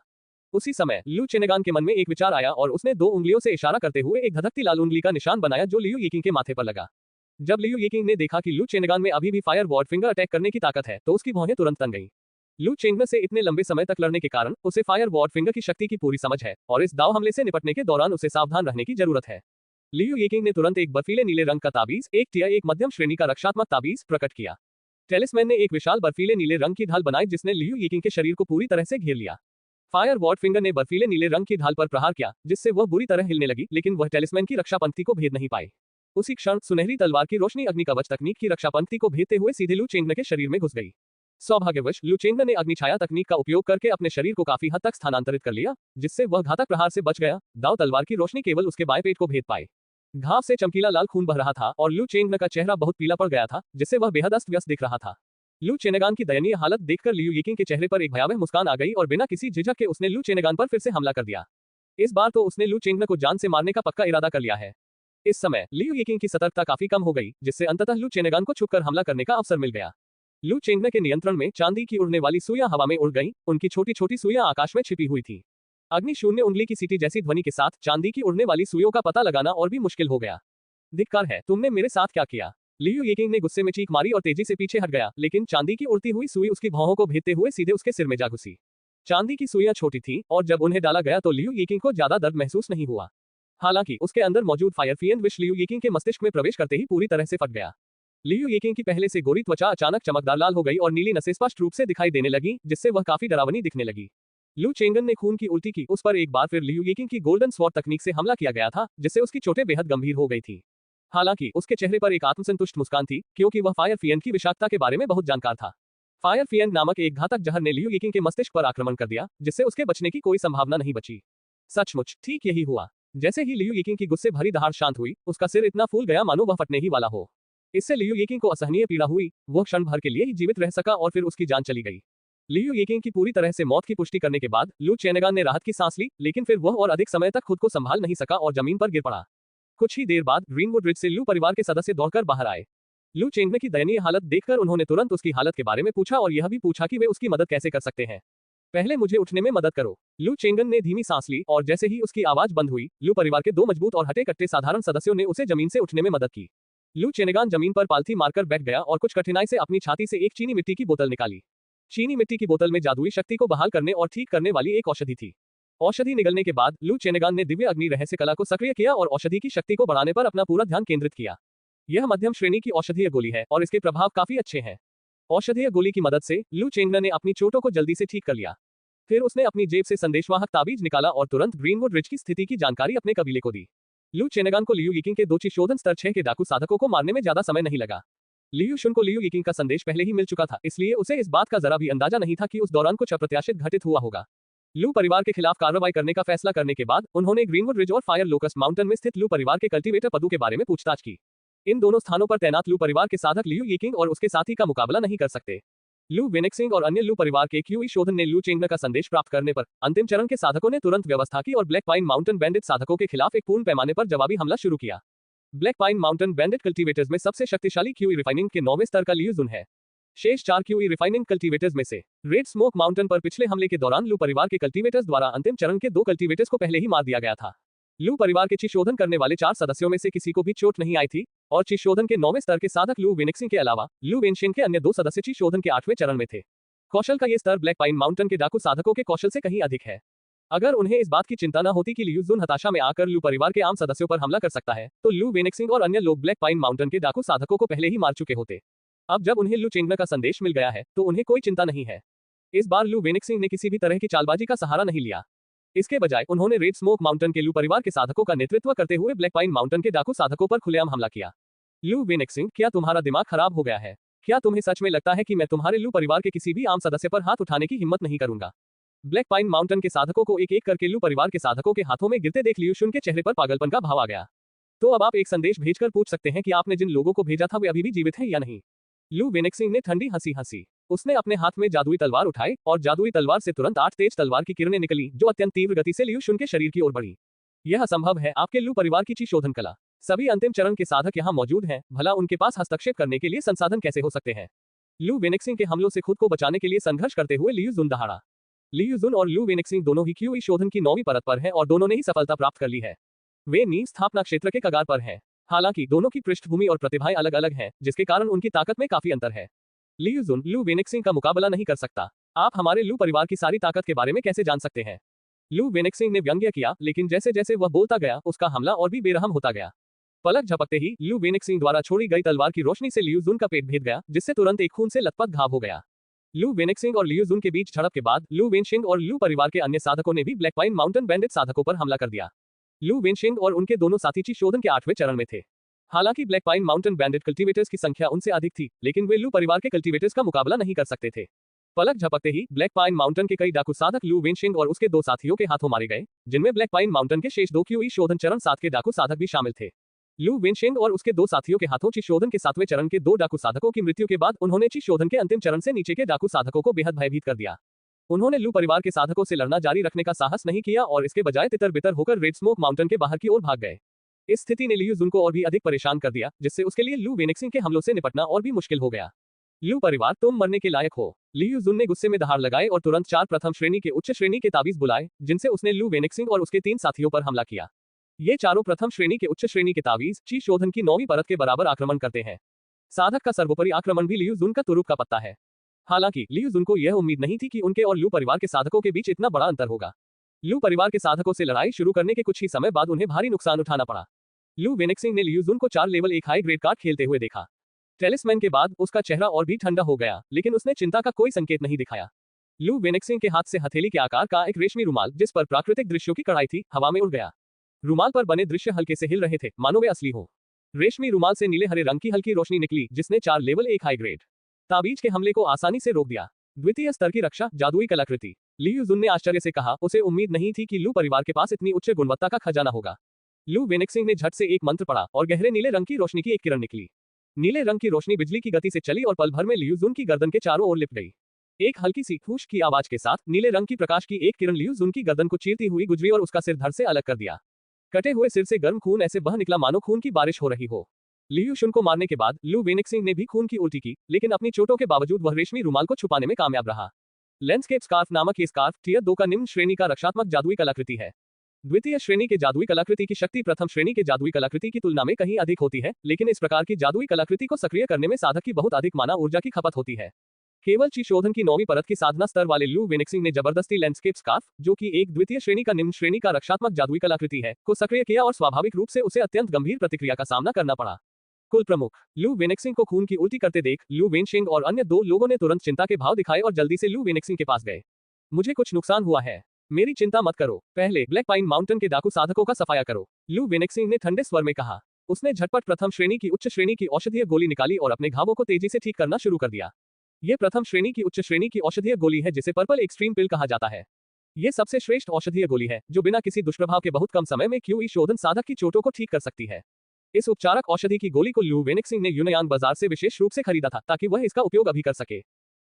उसी समय लू चेनेगान के मन में एक विचार आया और उसने 2 उंगलियों से इशारा करते हुए एक धधकती लाल उंगली का निशान बनाया जो लियू यिकिंग के माथे पर लगा। जब लियू यिकिंग ने देखा कि लू चेनेगान में अभी भी फायर वॉर्ड फिंगर अटैक करने की ताकत है तो उसकी भौहें तुरंत तन गईं। लू चेंगन से इतने लंबे समय तक लड़ने के कारण उसे फायर वॉर्ड फिंगर की शक्ति की पूरी समझ है और इस दाव हमले से निपटने के दौरान उसे सावधान रहने की जरूरत है। लियू यिकिंग ने तुरंत एक बर्फीले नीले रंग का ताबीज, एक टिया एक मध्यम श्रेणी का रक्षात्मक ताबीज प्रकट किया। टेलिस्मैन ने एक विशाल बर्फीले नीले रंग की ढाल बनाई जिसने लियू यिकिंग के शरीर को पूरी तरह से घेर लिया। फायर वॉर्ड फिंगर ने बर्फीले नीले रंग की ढाल पर प्रहार किया जिससे वह बुरी तरह हिलने लगी, लेकिन वह टेलिस्मैन की रक्षा पंक्ति को भेद नहीं पाई। उसी क्षण सुनहरी तलवार की रोशनी अग्नि कवच तकनीक की रक्षा पंक्ति को भेदते हुए सीधे लू चेंगन के शरीर में घुस गई। सौभाग्यवश लू चेंगन ने अग्निछाया तकनीक का उपयोग करके अपने शरीर को काफी हद तक स्थानांतरित कर लिया, जिससे वह घातक प्रहार से बच गया। दाव तलवार की रोशनी केवल उसके बाएं पेट को भेद पाई। घाव से चमकीला लाल खून बह रहा था और लू चेंगन का चेहरा बहुत पीला पड़ गया था, जिससे वह बेहद अस्त व्यस्त दिख रहा था। लू चेनेगान की दयनीय हालत देखकर लियू यिकिंग के चेहरे पर एक भयावह मुस्कान आ गई और बिना किसी झिझक के उसने लू चेनेगान पर फिर से हमला कर दिया। इस बार तो उसने लू चेंगन को जान से मारने का पक्का इरादा कर लिया है। इस समय लियू यिकिंग की सतर्कता काफी कम हो गई, जिससे अंततः लू चेनेगान को छुपकर हमला करने का अवसर मिल गया। लू चेंगन के नियंत्रण में चांदी की उड़ने वाली सुइयां हवा में उड़ गईं, उनकी छोटी छोटी सुइयां आकाश में छिपी हुई थी। अग्नि शून्य उंगली की सीटी जैसी ध्वनि के साथ चांदी की उड़ने वाली सुइयों का पता लगाना और भी मुश्किल हो गया। धिक्कार है, तुमने मेरे साथ क्या किया? लियू यिकिंग ने गुस्से में चीख मारी और तेजी से पीछे हट गया, लेकिन चांदी की उड़ती हुई सुई उसकी भौहों को भेदते हुए सीधे उसके सिर में जा घुसी। चांदी की सुइयां छोटी थीं और जब उन्हें डाला गया तो लियू यिकिंग को ज्यादा दर्द महसूस नहीं हुआ। हालांकि उसके अंदर मौजूद फायर फिएन विष लियू यिकिंग के मस्तिष्क में प्रवेश करते ही पूरी तरह से फट गया। लियू यिकिंग की पहले से गोरी त्वचा अचानक चमकदार लाल हो गई और नीली नसें स्पष्ट रूप से दिखाई देने लगी, जिससे वह काफी डरावनी दिखने लगी। लू चेंगन ने खून की उल्टी की। उस पर एक बार फिर लियू यिकिंग की गोल्डन स्वॉर्ड तकनीक से हमला किया गया था, जिससे उसकी चोटें बेहद गंभीर हो गई थी। हालांकि उसके चेहरे पर एक आत्मसंतुष्ट मुस्कान थी, क्योंकि वह फायर फिएन की विषाक्तता के बारे में बहुत जानकार था। फायर फिएन नामक एक घातक जहर ने लियू यिकिंग के मस्तिष्क पर आक्रमण कर दिया, जिससे उसके बचने की कोई संभावना नहीं बची। सचमुच ठीक यही हुआ। जैसे ही लियू यिकिंग की गुस्से भरी दहाड़ शांत हुई, उसका सिर इतना फूल गया मानो वह फटने ही वाला हो। इससे लियू यिकिंग को असहनीय पीड़ा हुई। वह क्षण भर के लिए ही जीवित रह सका और फिर उसकी जान चली गई। लियू यिकिंग की पूरी तरह से मौत की पुष्टि करने के बाद लू चेनेगान ने राहत की सांस ली, लेकिन फिर वह और अधिक समय तक खुद को संभाल नहीं सका और जमीन पर गिर पड़ा। कुछ ही देर बाद ग्रीनवुड रिज से लू परिवार के सदस्य दौड़कर बाहर आए। लू चेंगमे की दयनीय हालत देखकर उन्होंने तुरंत उसकी हालत के बारे में पूछा और यह भी पूछा कि वे उसकी मदद कैसे कर सकते हैं। पहले मुझे उठने में मदद करो। लू चेंगन ने धीमी सांस ली और जैसे ही उसकी आवाज बंद हुई, लू परिवार के 2 मजबूत और हटे कट्टे साधारण सदस्यों ने उसे जमीन से उठने में मदद की। लू चेनेगान जमीन पर पालथी मारकर बैठ गया और कुछ कठिनाई से अपनी छाती से एक चीनी मिट्टी की बोतल निकाली। चीनी मिट्टी की बोतल में जादुई शक्ति को बहाल करने और ठीक करने वाली एक औषधि थी। औषधि निगलने के बाद लू चेनेगान ने दिव्य अग्नि रहस्य कला को सक्रिय किया और औषधि की शक्ति को बढ़ाने पर अपना पूरा ध्यान केंद्रित किया। यह मध्यम श्रेणी की औषधीय गोली है और इसके प्रभाव काफी अच्छे हैं। औषधीय गोली की मदद से लू चेंगन ने अपनी चोटों को जल्दी से ठीक कर लिया। फिर उसने अपनी जेब से संदेशवाहक ताबीज निकाला और तुरंत ग्रीनवुड रिज की स्थिति की जानकारी अपने कबीले को दी। लू चेनेगान को लियू यिकिंग के 2 शोधन स्तर 6 के डाकू साधकों को मारने में ज्यादा समय नहीं लगा। लियू शुन को लियू यिकिंग का संदेश पहले ही मिल चुका था, इसलिए उसे इस बात का जरा भी अंदाजा नहीं था कि उस दौरान कुछ अप्रत्याशित घटित हुआ होगा। लू परिवार के खिलाफ कार्रवाई करने का फैसला करने के बाद उन्होंने ग्रीनवुड रिज और फायर लोकस्ट माउंटेन में स्थित लू परिवार के कल्टीवेटर पदू के बारे में पूछताछ की। इन दोनों स्थानों पर तैनात लू परिवार के साधक लियू यिकिंग और उसके साथी का मुकाबला नहीं कर सकते। लू वेनेक्सिंग और अन्य लू परिवार के क्यूई शोधन ने लू चेंगन का संदेश प्राप्त करने पर अंतिम चरण के साधकों ने तुरंत व्यवस्था की और ब्लैक पाइन माउंटेन बैंडिट साधकों के खिलाफ एक पूर्ण पैमाने पर जवाबी हमला शुरू किया। Black pine mountain bandit cultivators में सबसे शक्तिशाली क्यूई रिफाइनिंग के 9वें स्तर का लियू जुन है। शेष 4 क्यूई रिफाइनिंग कल्टीवेटर्स में से रेड स्मोक माउंटेन पर पिछले हमले के दौरान लू परिवार के कल्टीवेटर्स द्वारा अंतिम चरण के 2 कल्टीवेटर्स को पहले ही मार दिया गया था। लू परिवार के शोधन करने वाले 4 सदस्यों में से किसी को भी चोट नहीं आई थी और शोधन के 9वें स्तर के साधक लू वेनेक्सिंग के अलावा लू वेनशिन के अन्य 2 सदस्य शोधन के 8वें चरण में थे। कौशल का ये स्तर ब्लैक पाइन माउंटेन के डाकू साधकों के कौशल से कहीं अधिक है। अगर उन्हें इस बात की चिंता न होती कि लियू जुन हताशा में आकर लू परिवार के आम सदस्यों पर हमला कर सकता है, तो लू वेनेक्सिंग और अन्य लोग ब्लैक पाइन माउंटेन के डाकू साधकों को पहले ही मार चुके होते। अब जब उन्हें लू चेंगन का संदेश मिल गया है तो उन्हें कोई चिंता नहीं है। इस बार लू वेनेक्सिंग ने किसी भी तरह की चालबाजी का सहारा नहीं लिया। इसके बजाय उन्होंने रेड स्मोक माउंटेन के लू परिवार के साधकों का नेतृत्व करते हुए ब्लैक पाइन माउंटेन के डाकू साधकों पर खुलेआम हमला किया। लू वेनेक्सिंग, क्या तुम्हारा दिमाग खराब हो गया है? क्या तुम्हें सच में लगता है कि मैं तुम्हारे लू परिवार के किसी भी आम सदस्य पर हाथ उठाने की हिम्मत नहीं करूंगा? ब्लैक पाइन माउंटेन के साधकों को एक एक करके लू परिवार के साधकों के हाथों में गिरते देख लियू शुन के चेहरे पर पागलपन का भाव आ गया। तो अब आप एक संदेश भेजकर पूछ सकते हैं कि आपने जिन लोगों को भेजा था वे अभी भी जीवित हैं या नहीं। लू वेनेक्सिंग ने ठंडी हंसी हंसी। उसने अपने हाथ में जादुई तलवार उठाई और जादुई तलवार से तुरंत 8 तेज तलवार की किरणें निकली जो अत्यंत तीव्र गति से लियू शुन के शरीर की ओर बढ़ी। यह असंभव है, आपके लू परिवार की शोधन कला। सभी अंतिम चरण के साधक यहाँ मौजूद हैं, भला उनके पास हस्तक्षेप करने के लिए संसाधन कैसे हो सकते हैं? लू वेनेक्सिंग के हमलों से खुद को बचाने के लिए संघर्ष करते हुए लियू जुन दहाड़ा। लियू जुन और लू वेनेक्सिंग दोनों ही क्यूई शोधन की 9वीं परत पर हैं और दोनों ने ही सफलता प्राप्त कर ली है। वे नींव स्थापना क्षेत्र के कगार पर हैं। हालांकि दोनों की पृष्ठभूमि और प्रतिभाएं अलग अलग हैं, जिसके कारण उनकी ताकत में काफी अंतर है। लियू जुन लू वेनेक्सिंग का मुकाबला नहीं कर सकता। आप हमारे लू परिवार की सारी ताकत के बारे में कैसे जान सकते हैं? लू वेनेक्सिंग ने व्यंग्य किया, लेकिन जैसे जैसे वह बोलता गया उसका हमला और भी बेरहम होता गया। पलक झपकते ही लू वेनेक्सिंग द्वारा छोड़ी गई तलवार की रोशनी से लियू जुन का पेट भेद गया, जिससे तुरंत एक खून से लथपथ घाव हो गया। लू वेनेक्सिंग और लियू जुन के बीच झड़प के बाद लू वेनशिंग और लू परिवार के अन्य साधकों ने भी ब्लैक पाइन माउंटेन बैंडिट साधकों पर हमला कर दिया। लू वेनशिंग और उनके दोनों साथी शोधन के 8वें चरण में थे। हालांकि black pine mountain bandit cultivators की संख्या उनसे अधिक थी, लेकिन वे लू परिवार के कल्टीवेटर्स का मुकाबला नहीं कर सकते थे। पलक झपकते ही ब्लैक पाइन माउंटेन के कई डाकू साधक लू वेनशिंग और उसके 2 साथियों के हाथों मारे गए, जिनमें ब्लैक पाइन माउंटेन के शेष 2 क्यूई शोधन चरण 7 के डाकू साधक भी शामिल थे। लू वेनशिंग और उसके 2 साथियों के हाथों शोधन के 7वें चरण के 2 डाकू साधकों की मृत्यु के बाद उन्होंने शोधन के अंतिम चरण से नीचे के डाकू साधकों को बेहद भयभीत कर दिया। उन्होंने लू परिवार के साधकों से लड़ना जारी रखने का साहस नहीं किया और इसके बजाय तितर बितर होकर रेड स्मोक माउंटेन के बाहर की ओर भाग गए। इस स्थिति ने लियू जुन को और भी अधिक परेशान कर दिया, जिससे उसके लिए लू वेनेक्सिंग के हमलों से निपटना और भी मुश्किल हो गया। लू परिवार, तुम मरने के लायक हो। लियू जुन ने गुस्से में दहाड़ लगाए और तुरंत 4 प्रथम श्रेणी के उच्च श्रेणी के ताबीज बुलाए, जिनसे उसने लू वेनेक्सिंग और उसके 3 साथियों पर हमला किया। ये चारों प्रथम श्रेणी के उच्च श्रेणी के ताबीज शोधन की 9वीं परत के बराबर आक्रमण करते हैं। साधक का सर्वोपरि आक्रमण भी लियू जुन का तुरुप का पत्ता है। हालांकि लियू जुन को यह उम्मीद नहीं थी कि उनके और लू परिवार के साधकों के बीच इतना बड़ा अंतर होगा। लू परिवार के साधकों से लड़ाई शुरू करने के कुछ ही समय बाद उन्हें भारी नुकसान उठाना पड़ा। लू वेनेक्सिंग ने लियू जुन को 4 लेवल 1 हाई ग्रेड कार्ड खेलते हुए देखा। टेलिस्मैन के बाद उसका चेहरा और भी ठंडा हो गया, लेकिन उसने चिंता का कोई संकेत नहीं दिखाया। लू वेनेक्सिंग के हाथ से हथेली के आकार का एक रेशमी रुमाल, जिस पर प्राकृतिक दृश्यों की कढ़ाई थी, हवा में उड़ गया। रुमाल पर बने दृश्य हल्के से हिल रहे थे, मानो वे असली हो। रेशमी रुमाल से नीले हरे रंग की हल्की रोशनी निकली, जिसने 4 लेवल 1 हाई ग्रेड ताबीज के हमले को आसानी से रोक दिया। द्वितीय स्तर की रक्षा, जादुई कलाकृति। लियू जुन ने आश्चर्य से कहा, उसे उम्मीद नहीं थी कि लू परिवार के पास इतनी उच्च गुणवत्ता का खजाना होगा। लू वेनेक्सिंग ने झट से एक मंत्र पढ़ा और गहरे नीले रंग की रोशनी की एक किरण निकली। नीले रंग की रोशनी बिजली की गति से चली और पल भर में लियू जुन की गर्दन के चारों ओर लिप गई। एक हल्की सी खूश की आवाज के साथ नीले रंग की प्रकाश की एक किरण लियू जुन की गर्दन को चीरती हुई गुजरी और उसका सिर धड़ से अलग कर दिया। कटे हुए सिर से गर्म खून ऐसे बह निकला मानो खून की बारिश हो रही हो। लियू शुन को मारने के बाद लू वेनिक्सिंग ने भी खून की उल्टी की, लेकिन अपनी चोटों के बावजूद वह रेशमी रुमाल को छुपाने में कामयाब रहा। लैंडस्केप स्कार्फ नामक ये स्कार्फ टियर 2 का निम्न श्रेणी का रक्षात्मक जादुई कलाकृति है। द्वितीय श्रेणी के जादुई कलाकृति की शक्ति प्रथम श्रेणी के जादुई कलाकृति की तुलना में कहीं अधिक होती है, लेकिन इस प्रकार की जादुई कलाकृति को सक्रिय करने में साधक की बहुत अधिक मानव ऊर्जा की खपत होती है। केवल ची शोधन की 9वीं परत की साधना स्तर वाले लू वेनिक्सिंग ने जबरदस्ती लैंडस्केप स्कार्फ, जो कि एक द्वितीय श्रेणी का निम्न श्रेणी का रक्षात्मक जादुई कलाकृति है, को सक्रिय किया और स्वाभाविक रूप से उसे अत्यंत गंभीर प्रतिक्रिया का सामना करना पड़ा। कुल प्रमुख लू वेनिक्सिंग को खून की उल्टी करते देख लू वेनशेंग और अन्य 2 लोगों ने तुरंत चिंता के भाव दिखाए और जल्दी से लू वेनिक्सिंग के पास गए। मुझे कुछ नुकसान हुआ है, मेरी चिंता मत करो, पहले ब्लैक पाइन माउंटेन के डाकू साधकों का सफाया करो, लू वेनिक्सिंग ने ठंडे स्वर में कहा। उसने झटपट प्रथम श्रेणी की उच्च श्रेणी की औषधीय गोली निकाली और अपने घावों को तेजी से ठीक करना शुरू कर दिया। ये प्रथम श्रेणी की उच्च श्रेणी की औषधीय गोली है जिसे पर्पल एक्सट्रीम पिल कहा जाता है। ये सबसे श्रेष्ठ औषधीय गोली है जो बिना किसी दुष्प्रभाव के बहुत कम समय में क्यूई शोधन साधक की चोटों को ठीक कर सकती है। इस उपचारक औषधि की गोली को लू वेनिक्सिंग ने यूनान बाजार से विशेष रूप से खरीदा था ताकि वह इसका उपयोग अभी कर सके।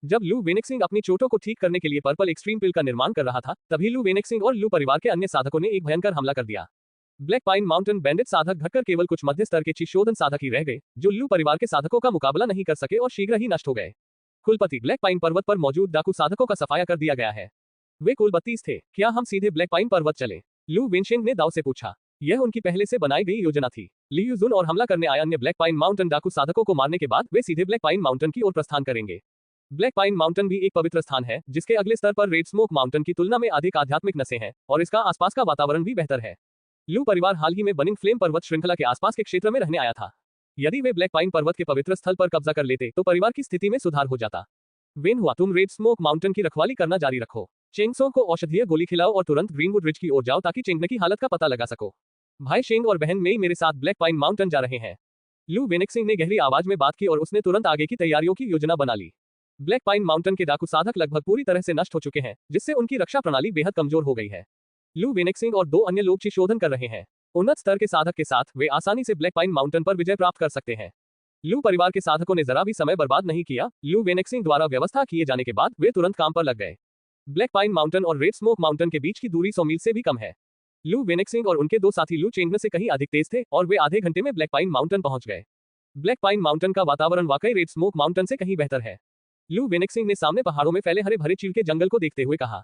जब लू वेनिक्सिंग अपनी चोटों को ठीक करने के लिए पर्पल एक्सट्रीम पिल का निर्माण कर रहा था, तभी लू वेनिक्सिंग और लू परिवार के अन्य साधकों ने एक भयंकर हमला कर दिया। ब्लैक पाइन माउंटेन बैंडिट साधक घटकर केवल कुछ मध्य स्तर के ची शोधन साधक ही रह गए, जो लू परिवार के साधकों का मुकाबला नहीं कर सके और शीघ्र ही नष्ट हो गए। कुलपति ब्लैक पाइन पर्वत पर मौजूद डाकू साधकों का सफाया कर दिया गया है। वे कुल 32 थे, क्या हम सीधे ब्लैक पाइन पर्वत चले? लू वेनशेंग ने दाव से पूछा। यह उनकी पहले से बनाई गई योजना थी। लियू जुन और हमला करने आए अन्य ब्लैक पाइन माउंटेन डाकू साधकों को मारने के बाद वे सीधे ब्लैक पाइन माउंटेन की ओर प्रस्थान करेंगे। ब्लैक पाइन माउंटेन भी एक पवित्र स्थान है, जिसके अगले स्तर पर रेड स्मोक माउंटेन की तुलना में अधिक आध्यात्मिक नसें हैं और इसका आसपास का वातावरण भी बेहतर है। लू परिवार हाल ही में बर्निंग फ्लेम पर्वत श्रृंखला के आसपास के क्षेत्र में रहने आया था। यदि वे ब्लैक पाइन पर्वत के पवित्र स्थल पर कब्जा कर लेते तो परिवार की स्थिति में सुधार हो जाता। वेन हुआ, तुम रेड स्मोक माउंटेन की रखवाली करना जारी रखो। चेंगसोंग को औषधीय गोली खिलाओ और तुरंत ग्रीनवुड रिज की ओर जाओ ताकि चेंगने की हालत का पता लगा सको। भाई शेंग और बहन मेई मेरे साथ ब्लैक पाइन माउंटेन जा रहे हैं। लू वेनिक्सिंग ने गहरी आवाज में बात की और उसने तुरंत आगे की तैयारियों की योजना बना ली। ब्लैक पाइन माउंटेन के डाकू साधक लगभग पूरी तरह से नष्ट हो चुके हैं, जिससे उनकी रक्षा प्रणाली बेहद कमजोर हो गई है। लू वेनिक्सिंग और 2 अन्य लोग ची शोधन कर रहे हैं। उन्नत स्तर के साधक के साथ वे आसानी से ब्लैक पाइन माउंटेन पर विजय प्राप्त कर सकते हैं। लू परिवार के साधकों ने जरा भी समय बर्बाद नहीं किया। लू वेनिक्सिंग द्वारा व्यवस्था किए जाने के बाद वे तुरंत काम पर लग गए। ब्लैक पाइन माउंटेन और रेड स्मोक माउंटेन के बीच की दूरी 100 मील से भी कम है। लू वेनिक्सिंग और उनके 2 साथी लू चेंगन से कहीं अधिक तेज थे और वे आधे घंटे में ब्लैक पाइन माउंटेन पहुंच गए। ब्लैक पाइन माउंटेन का वातावरण वाकई रेड स्मोक माउंटेन से कहीं बेहतर है। लू वेनिक्सिंग ने सामने पहाड़ों में फैले हरे भरे चीड़ के जंगल को देखते हुए कहा।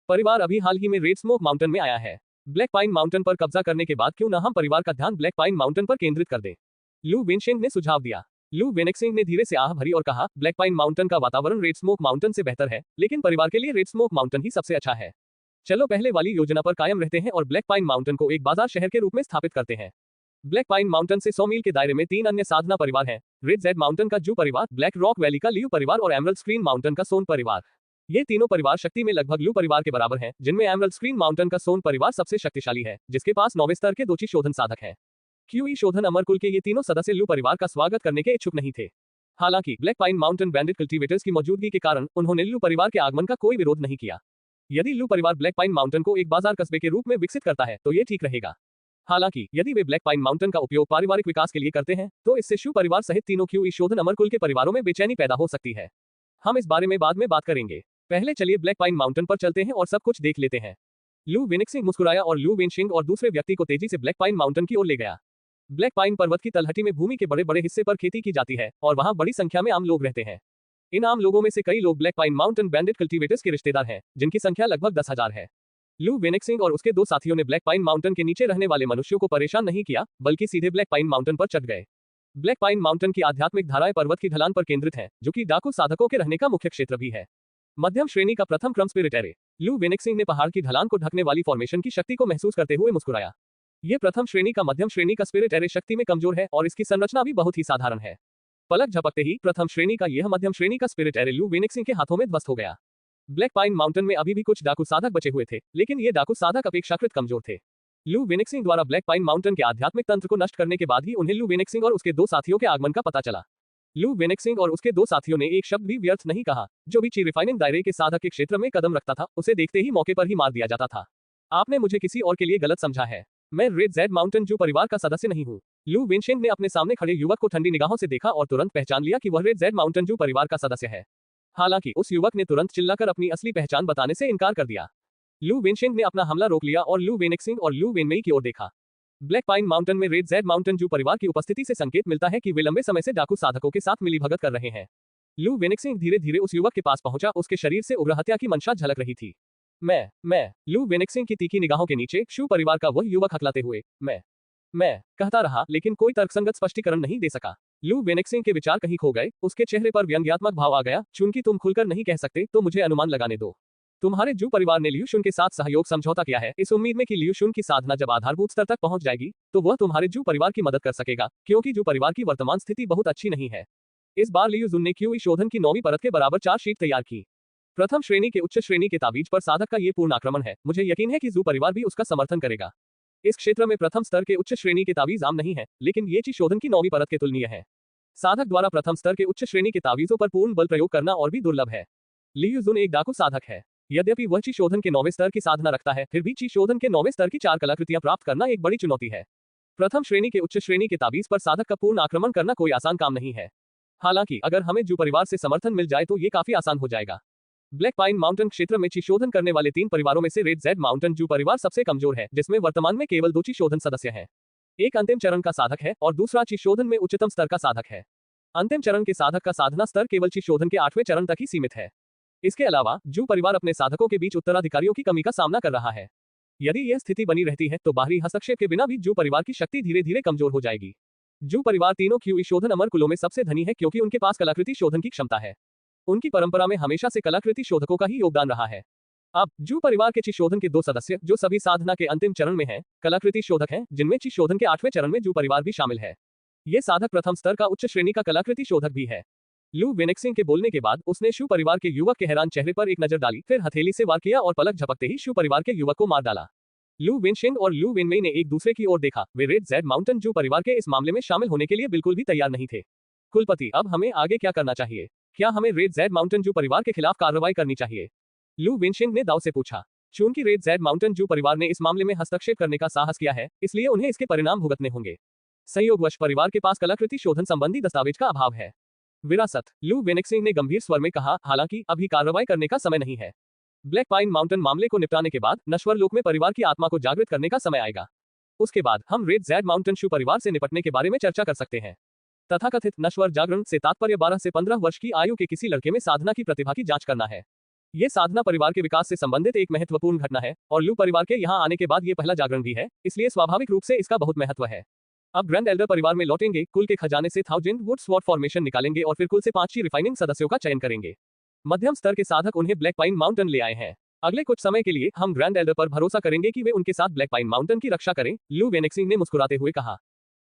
परिवार अभी हाल ही में रेड स्मोक माउंटेन में आया है। ब्लैक पाइन माउंटेन पर कब्जा करने के बाद क्यों न हम परिवार का ध्यान ब्लैक पाइन माउंटेन पर केंद्रित कर दें? लू वेनशेंग ने सुझाव दिया। लू वेनिक्सिंग ने धीरे से आह भरी और कहा, ब्लैक पाइन माउंटेन का वातावरण रेड स्मोक माउंटेन से बेहतर है, लेकिन परिवार के लिए रेड स्मोक माउंटेन ही सबसे अच्छा है। चलो पहले वाली योजना पर कायम रहते हैं और ब्लैक पाइन माउंटेन को एक बाजार शहर के रूप में स्थापित करते हैं। ब्लैक पाइन माउंटेन से 100 मील के दायरे में 3 अन्य साधना परिवार हैं। रेड जेड माउंटेन का जू परिवार, ब्लैक रॉक वैली का लियू परिवार और एमरल्ड स्क्रीन माउंटेन का सोन परिवार। ये तीनों परिवार शक्ति में लगभग लू परिवार के बराबर हैं, जिनमें एमरल्ड स्क्रीन माउंटेन का सोन परिवार सबसे शक्तिशाली है, जिसके पास 9वें स्तर के 2 ची शोधन साधक हैं। क्यूई शोधन अमर कुल के ये तीनों सदस्य लू परिवार का स्वागत करने के इच्छुक नहीं थे। हालांकि black pine mountain bandit cultivators की मौजूदगी के कारण उन्होंने लू परिवार के आगमन का कोई विरोध नहीं किया। यदि लू परिवार ब्लैक पाइन माउंटेन को एक बाजार कस्बे के रूप में विकसित करता है तो ये ठीक रहेगा। हालांकि यदि वे ब्लैक पाइन माउंटेन का उपयोग पारिवारिक विकास के लिए करते हैं तो इससे शू परिवार सहित तीनों क्यूई शोधन अमर कुल के परिवारों में बेचैनी पैदा हो सकती है। हम इस बारे में बाद में बात करेंगे। पहले चलिए ब्लैक पाइन माउंटेन पर चलते हैं और सब कुछ देख लेते हैं। लू वेनिक्सिंग मुस्कुराया और लू वेनशिंग और दूसरे व्यक्ति को तेजी से ब्लैक पाइन माउंटेन की ओर ले गया। ब्लैक पाइन पर्वत की तलहटी में भूमि के बड़े बड़े हिस्से पर खेती की जाती है और वहां बड़ी संख्या में आम लोग रहते हैं। इन आम लोगों में से कई लोग black pine mountain bandit cultivators के रिश्तेदार हैं, जिनकी संख्या लगभग 10,000 है। लू वेनिक्सिंग और उसके 2 साथियों ने ब्लैक पाइन माउंटेन के नीचे रहने वाले मनुष्यों को परेशान नहीं किया, बल्कि सीधे ब्लैक पाइन माउंटेन पर चढ़ गए। ब्लैक पाइन माउंटेन की आध्यात्मिक धाराएं पर्वत की ढलान पर केंद्रित हैं, जो कि डाकू साधकों के रहने का मुख्य क्षेत्र भी है। मध्यम श्रेणी का प्रथम क्रम स्पिरिट एरे। लू वेनिक्सिंग ने पहाड़ की ढलान को ढकने वाली फॉर्मेशन की शक्ति को महसूस करते हुए मुस्कुराया। ये प्रथम श्रेणी का मध्यम श्रेणी का स्पिरिट एरे शक्ति में कमजोर है और इसकी संरचना भी बहुत ही साधारण है। पलक झपकते ही प्रथम श्रेणी का यह मध्यम श्रेणी का स्पिरिट एरे लू वेनिक्सिंग के हाथों में ध्वस्त हो गया। ब्लैक पाइन माउंटेन में अभी भी कुछ डाकू साधक बचे हुए थे, लेकिन ये डाकू साधक अपेक्षाकृत कमजोर थे। लू वेनिक्सिंग द्वारा ब्लैक पाइन माउंटेन के आध्यात्मिक तंत्र को नष्ट करने के बाद ही उन्हें लू वेनिक्सिंग और उसके 2 साथियों के आगमन का पता चला। लू वेनिक्सिंग और उसके 2 साथियों ने एक शब्द भी व्यर्थ नहीं कहा। जो भी ची रिफाइनिंग दायरे के साधक के क्षेत्र में कदम रखता था, उसे देखते ही मौके पर ही मार दिया जाता था। आपने मुझे किसी और के लिए गलत समझा है। मैं रेड जेड माउंटेन जू परिवार का सदस्य नहीं हूँ। लू वेनशेंग ने अपने सामने खड़े युवक को ठंडी निगाहों से देखा और तुरंत पहचान लिया कि वह रेड जेड माउंटेन जू परिवार का सदस्य है। हालांकि उस युवक ने तुरंत चिल्लाकर अपनी असली पहचान बताने से इनकार कर दिया। लू वेनशेंग ने अपना हमला रोक लिया और लू वेनिक्सिंग और लू वेनमेई की ओर देखा। ब्लैक पाइन माउंटेन में रेड जेड माउंटेन जू परिवार की उपस्थिति से संकेत मिलता है कि वे लंबे समय से डाकू साधकों के साथ मिलीभगत कर रहे हैं। लू वेनिक्सिंग धीरे धीरे उस युवक के पास पहुंचा, उसके शरीर से उग्र हत्या की मंशा झलक रही थी। मैं लू वेनिक्सिंग की तीखी निगाहों के नीचे शू परिवार का वह युवक हकलाते हुए मैं कहता रहा, लेकिन कोई तर्कसंगत स्पष्टीकरण नहीं दे सका। लू वेनिक्सिंग के विचार कहीं खो गए, उसके चेहरे पर व्यंग्यात्मक भाव आ गया। चूंकि तुम खुलकर नहीं कह सकते तो मुझे अनुमान लगाने दो। तुम्हारे जू परिवार ने लियू शुन के साथ सहयोग समझौता किया है, इस उम्मीद में कि लियू शुन की साधना जब आधारभूत स्तर तक पहुंच जाएगी तो वह तुम्हारे जू परिवार की मदद कर सकेगा, क्योंकि जू परिवार की वर्तमान स्थिति बहुत अच्छी नहीं है। इस बार लियू जुन ने क्यूई शोधन की 9वीं परत के बराबर 4 शीट तैयार की। प्रथम श्रेणी के उच्च श्रेणी के ताबीज पर साधक का ये पूर्ण आक्रमण है। मुझे यकीन है कि जू परिवार भी उसका समर्थन करेगा। इस क्षेत्र में प्रथम स्तर के उच्च श्रेणी के ताबीज आम नहीं है, लेकिन ये ची शोधन की 9वीं परत के तुलनीय है। साधक द्वारा प्रथम स्तर के उच्च श्रेणी के ताबीजों पर पूर्ण बल प्रयोग करना और भी दुर्लभ है। लियू जुन एक डाकू साधक है। यद्यपि वह ची शोधन के 9वें स्तर की साधना रखता है, फिर भी ची शोधन के 9वें स्तर की 4 कलाकृतियां प्राप्त करना एक बड़ी चुनौती है। प्रथम श्रेणी के उच्च श्रेणी के ताबीज पर साधक का पूर्ण आक्रमण करना कोई आसान काम नहीं है। हालांकि अगर हमें जू परिवार से समर्थन मिल जाए तो ये काफी आसान हो जाएगा। ब्लैक पाइन माउंटेन क्षेत्र में ची शोधन करने वाले 3 परिवारों में से रेड जेड माउंटेन जू परिवार सबसे कमजोर है, जिसमें वर्तमान में केवल 2 ची शोधन सदस्य हैं। एक अंतिम चरण का साधक है और दूसरा ची शोधन में उच्चतम स्तर का साधक है। अंतिम चरण के साधक का साधना स्तर केवल ची शोधन के 8वें चरण तक ही सीमित है। इसके अलावा जू परिवार अपने साधकों के बीच उत्तराधिकारियों की कमी का सामना कर रहा है। यदि यह स्थिति बनी रहती है तो बाहरी हस्तक्षेप के बिना भी जू परिवार की शक्ति धीरे धीरे कमजोर हो जाएगी। जू परिवार तीनों क्यूई शोधन अमर कुलों में सबसे धनी है, क्योंकि उनके पास कलाकृति शोधन की क्षमता है। उनकी परंपरा में हमेशा से कलाकृति शोधकों का ही योगदान रहा है। अब जू परिवार के ची शोधन के 2 सदस्य, जो सभी साधना के अंतिम चरण में हैं, कलाकृति शोधक हैं, जिनमें ची शोधन के 8वें चरण में जू परिवार भी शामिल है। ये साधक प्रथम स्तर का उच्च श्रेणी का कलाकृति शोधक भी है। लू वेनिक्सिंग के बोलने के बाद उसने शू परिवार के युवक के हैरान चेहरे पर एक नजर डाली, फिर हथेली से वार किया और पलक झपकते ही शू परिवार के युवक को मार डाला। लू वेनशिंग और लू वेनमेई ने एक दूसरे की ओर देखा। वे रेड जेड माउंटेन जू परिवार के इस मामले में शामिल होने के लिए बिल्कुल भी तैयार नहीं थे। कुलपति, अब हमें आगे क्या करना चाहिए? क्या हमें रेड जेड माउंटेन जू परिवार के खिलाफ कार्रवाई करनी चाहिए? लू वेनशिंग ने दाव से पूछा। चूंकि रेड जेड माउंटेन जू परिवार ने इस मामले में हस्तक्षेप करने का साहस किया है, इसलिए उन्हें इसके परिणाम भुगतने होंगे। संयोगवश परिवार के पास कलाकृति शोधन संबंधी दस्तावेज का अभाव है। विरासत, लू वेनिक्सिंग ने गंभीर स्वर में कहा, हालांकि अभी कार्रवाई करने का समय नहीं है। ब्लैक पाइन माउंटेन मामले को निपटाने के बाद नश्वर लोक में परिवार की आत्मा को जागृत करने का समय आएगा। उसके बाद हम रेड जेड माउंटेन शू परिवार से निपटने के बारे में चर्चा कर सकते हैं। तथाकथित नश्वर जागरण से तात्पर्य 12 से 15 वर्ष की आयु के किसी लड़के में साधना की प्रतिभा की जांच करना है। ये साधना परिवार के विकास से संबंधित एक महत्वपूर्ण घटना है और लू परिवार के यहाँ आने के बाद ये पहला जागरण भी है, इसलिए स्वाभाविक रूप से इसका बहुत महत्व है। अब ग्रैंड एल्डर परिवार में लौटेंगे, कुल के खजाने से 1000 वुड स्वॉर्ड फॉर्मेशन निकालेंगे और फिर कुल से 5 रिफाइनिंग सदस्यों का चयन करेंगे। मध्यम स्तर के साधक उन्हें ब्लैक पाइन माउंटेन ले आए हैं। अगले कुछ समय के लिए हम ग्रैंड एल्डर पर भरोसा करेंगे कि वे उनके साथ ब्लैक पाइन माउंटेन की रक्षा करें, लू वेनिक्सिंग ने मुस्कुराते हुए कहा।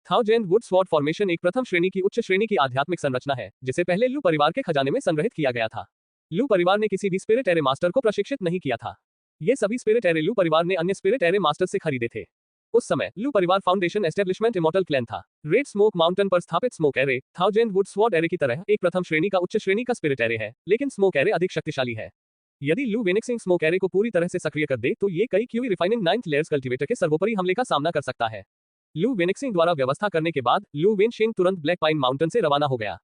1000 वुड स्वॉर्ड फॉर्मेशन एक प्रथम श्रेणी की उच्च श्रेणी की आध्यात्मिक संरचना है, जिसे पहले लू परिवार के खजाने में संग्रहित किया गया था। लू परिवार ने किसी भी स्पिरिट एरे मास्टर को प्रशिक्षित नहीं किया था। ये सभी स्पिरिट एरे लू परिवार ने अन्य स्पिरिट एरे मास्टर से खरीदे थे। उस समय लू परिवार फाउंडेशन एस्टेब्लिशमेंट इमॉर्टल क्लैन था। रेड स्मोक माउंटेन पर स्थापित smoke array 1000 would sword array की तरह एक प्रथम श्रेणी का उच्च श्रेणी का स्पिरिट एरे है, लेकिन स्मोक एरे अधिक शक्तिशाली है। यदि लू वेनिक्सिंग स्मोक एरे को पूरी तरह से सक्रिय कर दे तो ये कई QE refining 9th layers cultivator के सर्वोपरि हमले का सामना कर सकता है। लू वेनिक्सिंग द्वारा व्यवस्था करने के बाद लू वेनशिंग तुरंत ब्लैक पाइन माउंटेन से रवाना हो गया।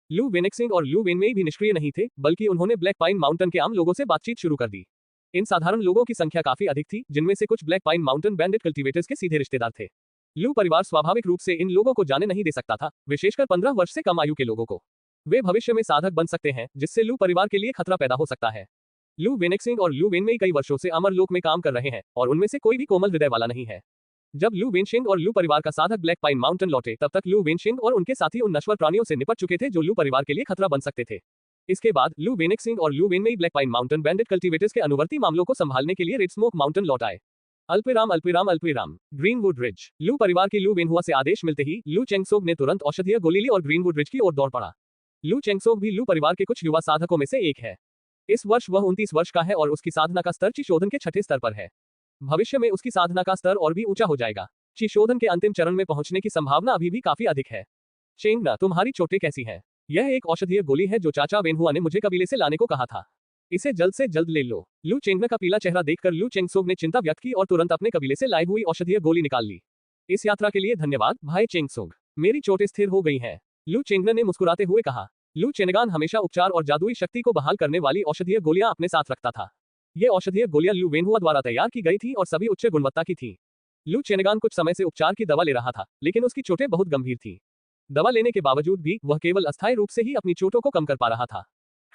लू वेनिक्सिंग और लू वेनमेई भी निष्क्रिय नहीं थे, बल्कि उन्होंने ब्लैक पाइन माउंटेन के आम लोगों से बातचीत शुरू कर दी। इन साधारण लोगों की संख्या काफी अधिक थी, जिनमें से कुछ ब्लैक पाइन माउंटेन बैंडेड कल्टीवेटर्स के सीधे रिश्तेदार थे। लू परिवार स्वाभाविक रूप से इन लोगों को जाने नहीं दे सकता था, विशेषकर 15 वर्ष से कम आयु के लोगों को। वे भविष्य में साधक बन सकते हैं, जिससे लू परिवार के लिए खतरा पैदा हो सकता है। लू वेनिक्सिंग और लू वेनमेई कई वर्षों से अमरलोक में काम कर रहे हैं और उनमें से कोई भी कोमल हृदय वाला नहीं है। जब लू वेनशिंग और लू परिवार का साधक ब्लैक पाइन माउंटेन लौटे, तब तक लू वेनशिंग और उनके साथी उन नश्वर प्राणियों से निपट चुके थे जो लू परिवार के लिए खतरा बन सकते थे। इसके बाद लू वेनिक्सिंग और लू वेनमेई ब्लैक पाइन माउंटेन बैंडेड कल्टीवेटर्स के अनुवर्ती मामलों को संभालने के लिए रेड स्मोक माउंटेन लौट आए। अल्पविराम ग्रीनवुड रिज। लू परिवार की लू वेनहुआ से आदेश मिलते ही लू चेंगसोग ने तुरंत औषधीय गोली ली और ग्रीनवुड रिज की ओर दौड़ पड़ा। लू चेंगसोग भी लू परिवार के कुछ युवा साधकों में से एक है। इस वर्ष वह 29 वर्ष का है और उसकी साधना का स्तर ची शोधन के 6ठे स्तर पर है। भविष्य में उसकी साधना का स्तर और भी ऊंचा हो जाएगा। ची शोधन के अंतिम चरण में पहुंचने की संभावना अभी भी काफी अधिक है। चेंगना, तुम्हारी चोटें कैसी हैं? यह एक औषधीय गोली है जो चाचा वेनहुआ ने मुझे कबीले से लाने को कहा था। इसे जल्द से जल्द ले लो। लू चेंगना का पीला चेहरा देखकर लू चेंगसोग ने चिंता व्यक्त की और तुरंत अपने कबीले से लाई हुई औषधीय गोली निकाल ली। इस यात्रा के लिए धन्यवाद भाई चेंगसोग, मेरी चोटें स्थिर हो गई हैं, लू चेंगना ने मुस्कुराते हुए कहा। लू चेनगान हमेशा उपचार और जादुई शक्ति को बहाल करने वाली औषधीय गोलियां अपने साथ रखता था। ये औषधीय गोलियां लू वेनहुआ द्वारा तैयार की गई थी और सभी उच्च गुणवत्ता की थी। लू चेनेगान कुछ समय से उपचार की दवा ले रहा था, लेकिन उसकी चोटें बहुत गंभीर थीं। दवा लेने के बावजूद भी वह केवल अस्थायी रूप से ही अपनी चोटों को कम कर पा रहा था।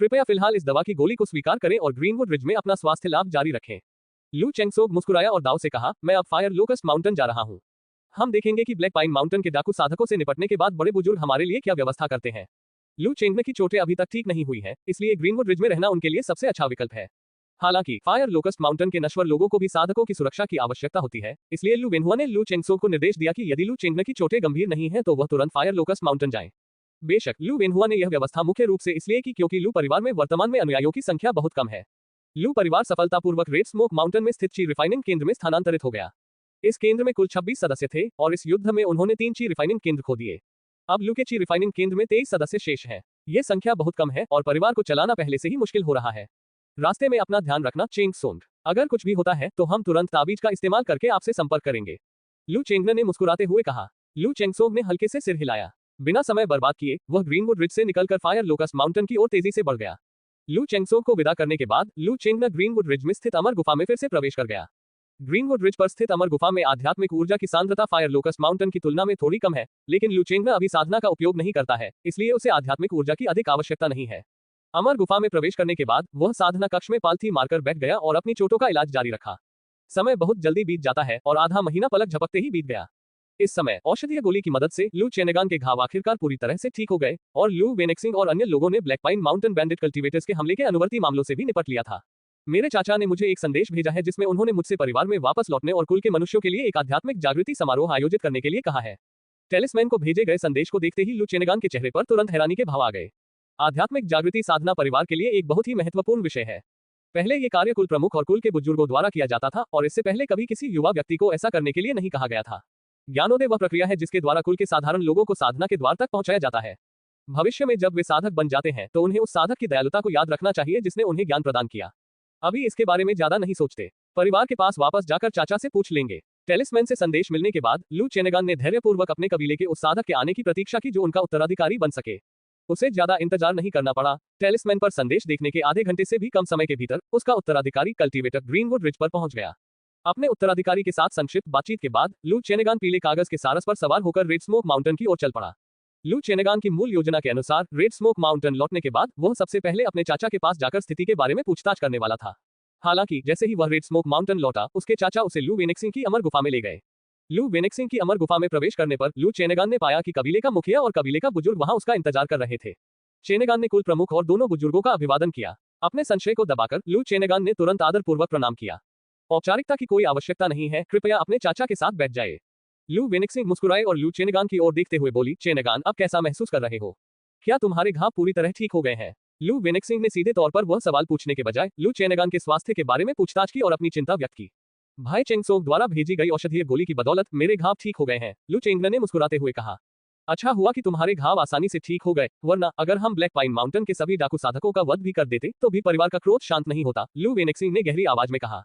कृपया फिलहाल इस दवा की गोली को स्वीकार करें और ग्रीनवुड रिज में अपना स्वास्थ्य लाभ जारी रखें। लू चेंगसोग मुस्कुराया और दाव से कहा, मैं अब फायर लोकस्ट माउंटेन जा रहा हूँ। हम देखेंगे कि ब्लैक पाइन माउंटेन के डाकू साधकों से निपटने के बाद बड़े बुजुर्ग हमारे लिए क्या व्यवस्था करते हैं। लू चेंगने की चोटें अभी तक ठीक नहीं हुई हैं, इसलिए ग्रीनवुड रिज में रहना उनके लिए सबसे अच्छा विकल्प है। हालांकि फायर लोकस्ट माउंटेन के नश्वर लोगों को भी साधकों की सुरक्षा की आवश्यकता होती है, इसलिए लू वेनहुआ ने लू चेंगसोग को निर्देश दिया कि यदि लू चेंगने की चोटें गंभीर नहीं है तो वह तुरंत फायर लोकस्ट माउंटेन जाएं। बेशक लू वेनहुआ ने यह व्यवस्था मुख्य रूप से इसलिए की क्योंकि लू परिवार में वर्तमान में अनुयायियों की संख्या बहुत कम है। लू परिवार सफलतापूर्वक रेड स्मोक माउंटेन में स्थित ची रिफाइनिंग केंद्र में स्थानांतरित हो गया। इस केंद्र में कुल 26 सदस्य थे और इस युद्ध में उन्होंने 3 ची रिफाइनिंग केंद्र खो दिए। अब लू के ची रिफाइनिंग केंद्र में 23 सदस्य शेष हैं। ये संख्या बहुत कम है और परिवार को चलाना पहले से ही मुश्किल हो रहा है। रास्ते में अपना ध्यान रखना, चेंगसोंग। अगर कुछ भी होता है तो हम तुरंत ताबीज का इस्तेमाल करके आपसे संपर्क करेंगे, लू चेंगने ने मुस्कुराते हुए कहा। लू चेंगसोंग ने हल्के से सिर हिलाया। बिना समय बर्बाद किए वह ग्रीनवुड रिज से निकलकर फायर लोकस्ट माउंटेन की ओर तेजी से बढ़ गया। लू चेंगसोंग को विदा करने के बाद लू चेंगना ग्रीनवुड रिज में स्थित अमर गुफा में फिर से प्रवेश कर गया। ग्रीनवुड रिज पर स्थित अमर गुफा में आध्यात्मिक ऊर्जा की सांद्रता फायर लोकस्ट माउंटेन की तुलना में थोड़ी कम है, लेकिन लू चेंगना अभी साधना का उपयोग नहीं करता है, इसलिए उसे आध्यात्मिक ऊर्जा की अधिक आवश्यकता नहीं है। अमर गुफा में प्रवेश करने के बाद वह साधना कक्ष में पालथी मारकर बैठ गया और अपनी चोटों का इलाज जारी रखा। समय बहुत जल्दी बीत जाता है और आधा महीना पलक झपकते ही बीत गया। इस समय औषधीय गोली की मदद से लू चेनेगान के घाव आखिरकार पूरी तरह से ठीक हो गए और लू वेनेक्सिंग और अन्य लोगों ने black pine mountain bandit cultivators के हमले के अनुवर्ती मामलों से भी निपट लिया था। मेरे चाचा ने मुझे एक संदेश भेजा है जिसमें उन्होंने मुझसे परिवार में वापस लौटने और कुल के मनुष्यों के लिए एक आध्यात्मिक जागृति समारोह आयोजित करने के लिए कहा है। टेलिस्मैन को भेजे गए संदेश को देखते ही लू चेनेगान के चेहरे पर तुरंत हैरानी के भाव आ गए। आध्यात्मिक जागृति साधना परिवार के लिए एक बहुत ही महत्वपूर्ण विषय है। पहले ये कार्य कुल प्रमुख और कुल के बुजुर्गों द्वारा किया जाता था और इससे पहले कभी किसी युवा व्यक्ति को ऐसा करने के लिए नहीं कहा गया था। ज्ञानोदय वह प्रक्रिया है जिसके द्वारा कुल के साधारण लोगों को साधना के द्वार तक पहुंचाया जाता है। भविष्य में जब वे साधक बन जाते हैं तो उन्हें उस साधक की दयालुता को याद रखना चाहिए जिसने उन्हें ज्ञान प्रदान किया। अभी इसके बारे में ज्यादा नहीं सोचते, परिवार के पास वापस जाकर चाचा से पूछ लेंगे। टेलिस्मैन से संदेश मिलने के बाद लू चेनेगान ने धैर्यपूर्वक अपने कबीले के उस साधक के आने की प्रतीक्षा की जो उनका उत्तराधिकारी बन सके। उसे ज्यादा इंतजार नहीं करना पड़ा। टेलिस्मैन पर संदेश देखने के आधे घंटे से भी कम समय के भीतर उसका उत्तराधिकारी कल्टीवेटर ग्रीनवुड रिज पर पहुंच गया। अपने उत्तराधिकारी के साथ संक्षिप्त बातचीत के बाद लू चेनेगान पीले कागज के सारस पर सवार होकर रेड स्मोक माउंटेन की ओर चल पड़ा। लू चेनेगान की मूल योजना के अनुसार रेड स्मोक माउंटेन लौटने के बाद वह सबसे पहले अपने चाचा के पास जाकर स्थिति के बारे में पूछताछ करने वाला था। हालांकि जैसे ही वह रेड स्मोक माउंटेन लौटा, उसके चाचा उसे लू वेनेक्सिंग की अमर गुफा में ले गए। लू वेनेक्सिंग की अमर गुफा में प्रवेश करने पर लू चेनेगान ने पाया कि कबीले का मुखिया और कबीले का बुजुर्ग वहां उसका इंतजार कर रहे थे। चेनेगान ने कुल प्रमुख और दोनों बुजुर्गों का अभिवादन किया। अपने संशय को दबाकर लू चेनेगान ने तुरंत आदरपूर्वक प्रणाम किया। औपचारिकता की कोई आवश्यकता नहीं है, कृपया अपने चाचा के साथ बैठ जाए। लू वेनेक्सिंग मुस्कुराए और लू चेनेगान की ओर देखते हुए बोली, चेनेगान, अब कैसा महसूस कर रहे हो? क्या तुम्हारे घाव पूरी तरह ठीक हो गए हैं? लू वेनेक्सिंग ने सीधे तौर पर वह सवाल पूछने के बजाय लू चेनेगान के स्वास्थ्य के बारे में पूछताछ की और अपनी चिंता व्यक्त की। भाई चेंगसोंग द्वारा भेजी गई औषधीय गोली की बदौलत मेरे घाव ठीक हो गए हैं, लू चेंगना ने मुस्कुराते हुए कहा। अच्छा हुआ कि तुम्हारे घाव आसानी से ठीक हो गए, वरना अगर हम ब्लैक पाइन माउंटेन के सभी डाकू साधकों का वध भी कर देते तो भी परिवार का क्रोध शांत नहीं होता, लू वेनेक्सिंग ने गहरी आवाज में कहा।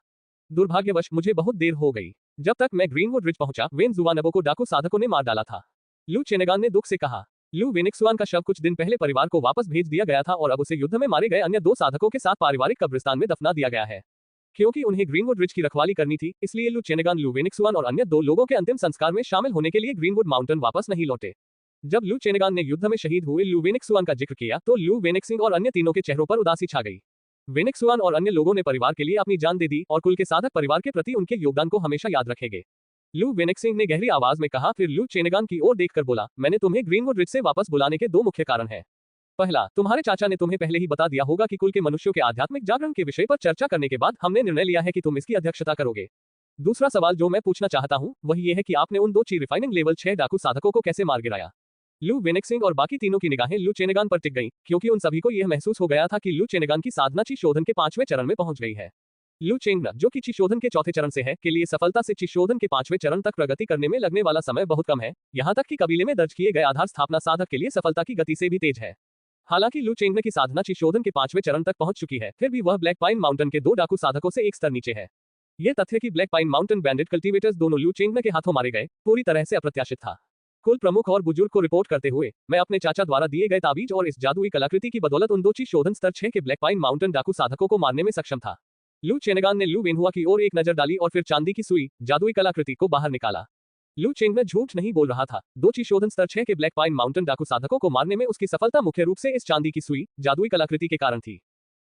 दुर्भाग्यवश मुझे बहुत देर हो गई। जब तक मैं ग्रीनवुड रिज पहुंचा, वेन जुआनबो को डाकू साधकों ने मार डाला था, लू चेनेगान ने दुख से कहा। लू वेनेक्सुआन का शव कुछ दिन पहले परिवार को वापस भेज दिया गया था और अब उसे युद्ध में मारे गए अन्य 2 साधकों के साथ पारिवारिक कब्रिस्तान में दफना दिया गया है। क्योंकि उन्हें ग्रीनवुड रिज की रखवाली करनी थी, इसलिए लू चेनेगान, लू वेनेक्सुआन और अन्य 2 लोगों के अंतिम संस्कार में शामिल होने के लिए ग्रीनवुड माउंटेन वापस नहीं लौटे। जब लू चेनेगान ने युद्ध में शहीद हुए लू वेनेक्सुआन का जिक्र किया तो लू वेनेक्सिंग और अन्य तीनों के चेहरों पर उदासी छा गई। वेनेक्सुआन और अन्य लोगों ने परिवार के लिए अपनी जान दे दी और कुल के साधक परिवार के प्रति उनके योगदान को हमेशा याद रखेंगे। लू वेनेक्सिंग ने गहरी आवाज में कहा, फिर लू चेनेगान की ओर देखकर बोला, मैंने तुम्हें ग्रीनवुड रिज से वापस बुलाने के 2 मुख्य कारण हैं। पहला, तुम्हारे चाचा ने तुम्हें पहले ही बता दिया होगा कि कुल के मनुष्यों के आध्यात्मिक जागरण के विषय पर चर्चा करने के बाद हमने निर्णय लिया है कि तुम इसकी अध्यक्षता करोगे। दूसरा सवाल जो मैं पूछना चाहता हूँ वह ये है कि आपने उन 2 ची रिफाइनिंग लेवल 6 डाकू साधकों को कैसे मार गिराया? लू वेनेक्सिंग और बाकी तीनों की निगाहें लू चेनेगान पर टिक गईं, क्योंकि उन सभी को यह महसूस हो गया था कि लू चेनेगान की साधना ची शोधन के 5वें चरण में पहुंच गई है। लू चेंगना, जो कि ची शोधन के 4थे चरण से है, के लिए सफलता से ची शोधन के 5वें चरण तक प्रगति करने में लगने वाला समय बहुत कम है, यहाँ तक कि कबीले में दर्ज किए गए आधार स्थापना साधक के लिए सफलता की गति से भी तेज है। हालांकि लू चेंगना की साधना ची शोधन के 5वें चरण तक पहुंच चुकी है, फिर भी वह ब्लैक पाइन माउंटेन के 2 डाकू साधकों से एक स्तर नीचे है। यह तथ्य कि black pine mountain bandit cultivators दोनों लू चेंगना के हाथों मारे गए, पूरी तरह से अप्रत्याशित था। कुल प्रमुख और बुजुर्ग को रिपोर्ट करते हुए मैं अपने चाचा द्वारा दिए गए ताबीज और इस जादुई कलाकृति की बदौलत उन 2 ची शोधन स्तर 6 के ब्लैक पाइन माउंटेन डाकू साधकों को मारने में सक्षम था। लू चेनगान ने लू वेनहुआ की ओर एक नजर डाली और फिर चांदी की सुई, जादुई कलाकृति को बाहर निकाला। लू चेंगन झूठ नहीं बोल रहा था। दो ची शोधन स्तर 6 के ब्लैक पाइन माउंटेन डाकू साधकों को मारने में उसकी सफलता मुख्य रूप से इस चांदी की सुई, जादुई कलाकृति के कारण थी।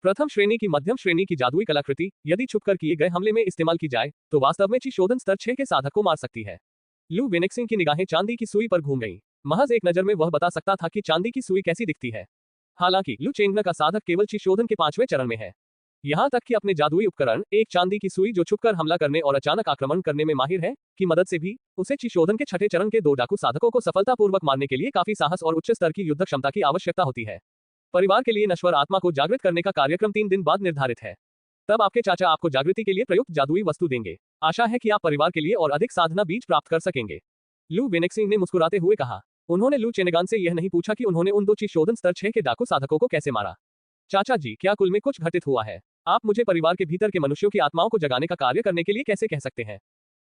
प्रथम श्रेणी की मध्यम श्रेणी की जादुई कलाकृति यदि छुपकर किए गए हमले में इस्तेमाल की जाए तो वास्तव में ची शोधन स्तर 6 के साधक को मार सकती है। लू वेनिक्सिंग की निगाहें चांदी की सुई पर घूम गईं। महज एक नजर में वह बता सकता था कि चांदी की सुई कैसी दिखती है। हालांकि लू चेंगन का साधक केवल ची शोधन के 5वें चरण में है। यहाँ तक कि अपने जादुई उपकरण, एक चांदी की सुई जो छुपकर हमला करने और अचानक आक्रमण करने में माहिर है, की मदद से भी उसे ची शोधन के 6ठे चरण के 2 डाकू साधकों को सफलतापूर्वक मारने के लिए काफी साहस और उच्च स्तर की युद्ध क्षमता की आवश्यकता होती है। परिवार के लिए नश्वर आत्मा को जागृत करने का कार्यक्रम 3 दिन बाद निर्धारित है। तब आपके चाचा आपको जागृति के लिए प्रयुक्त जादुई वस्तु देंगे। आशा है कि आप परिवार के लिए और अधिक साधना बीज प्राप्त कर सकेंगे। लू वेनिक्सिंग ने मुस्कुराते हुए कहा। उन्होंने लू चेनगान से यह नहीं पूछा कि उन्होंने उन 2 ची शोधन स्तर 6 के डाकू साधकों को कैसे मारा। चाचा जी, क्या कुल में कुछ घटित हुआ है? आप मुझे परिवार के भीतर के मनुष्यों की आत्माओं को जगाने का कार्य करने के लिए कैसे कह सकते हैं?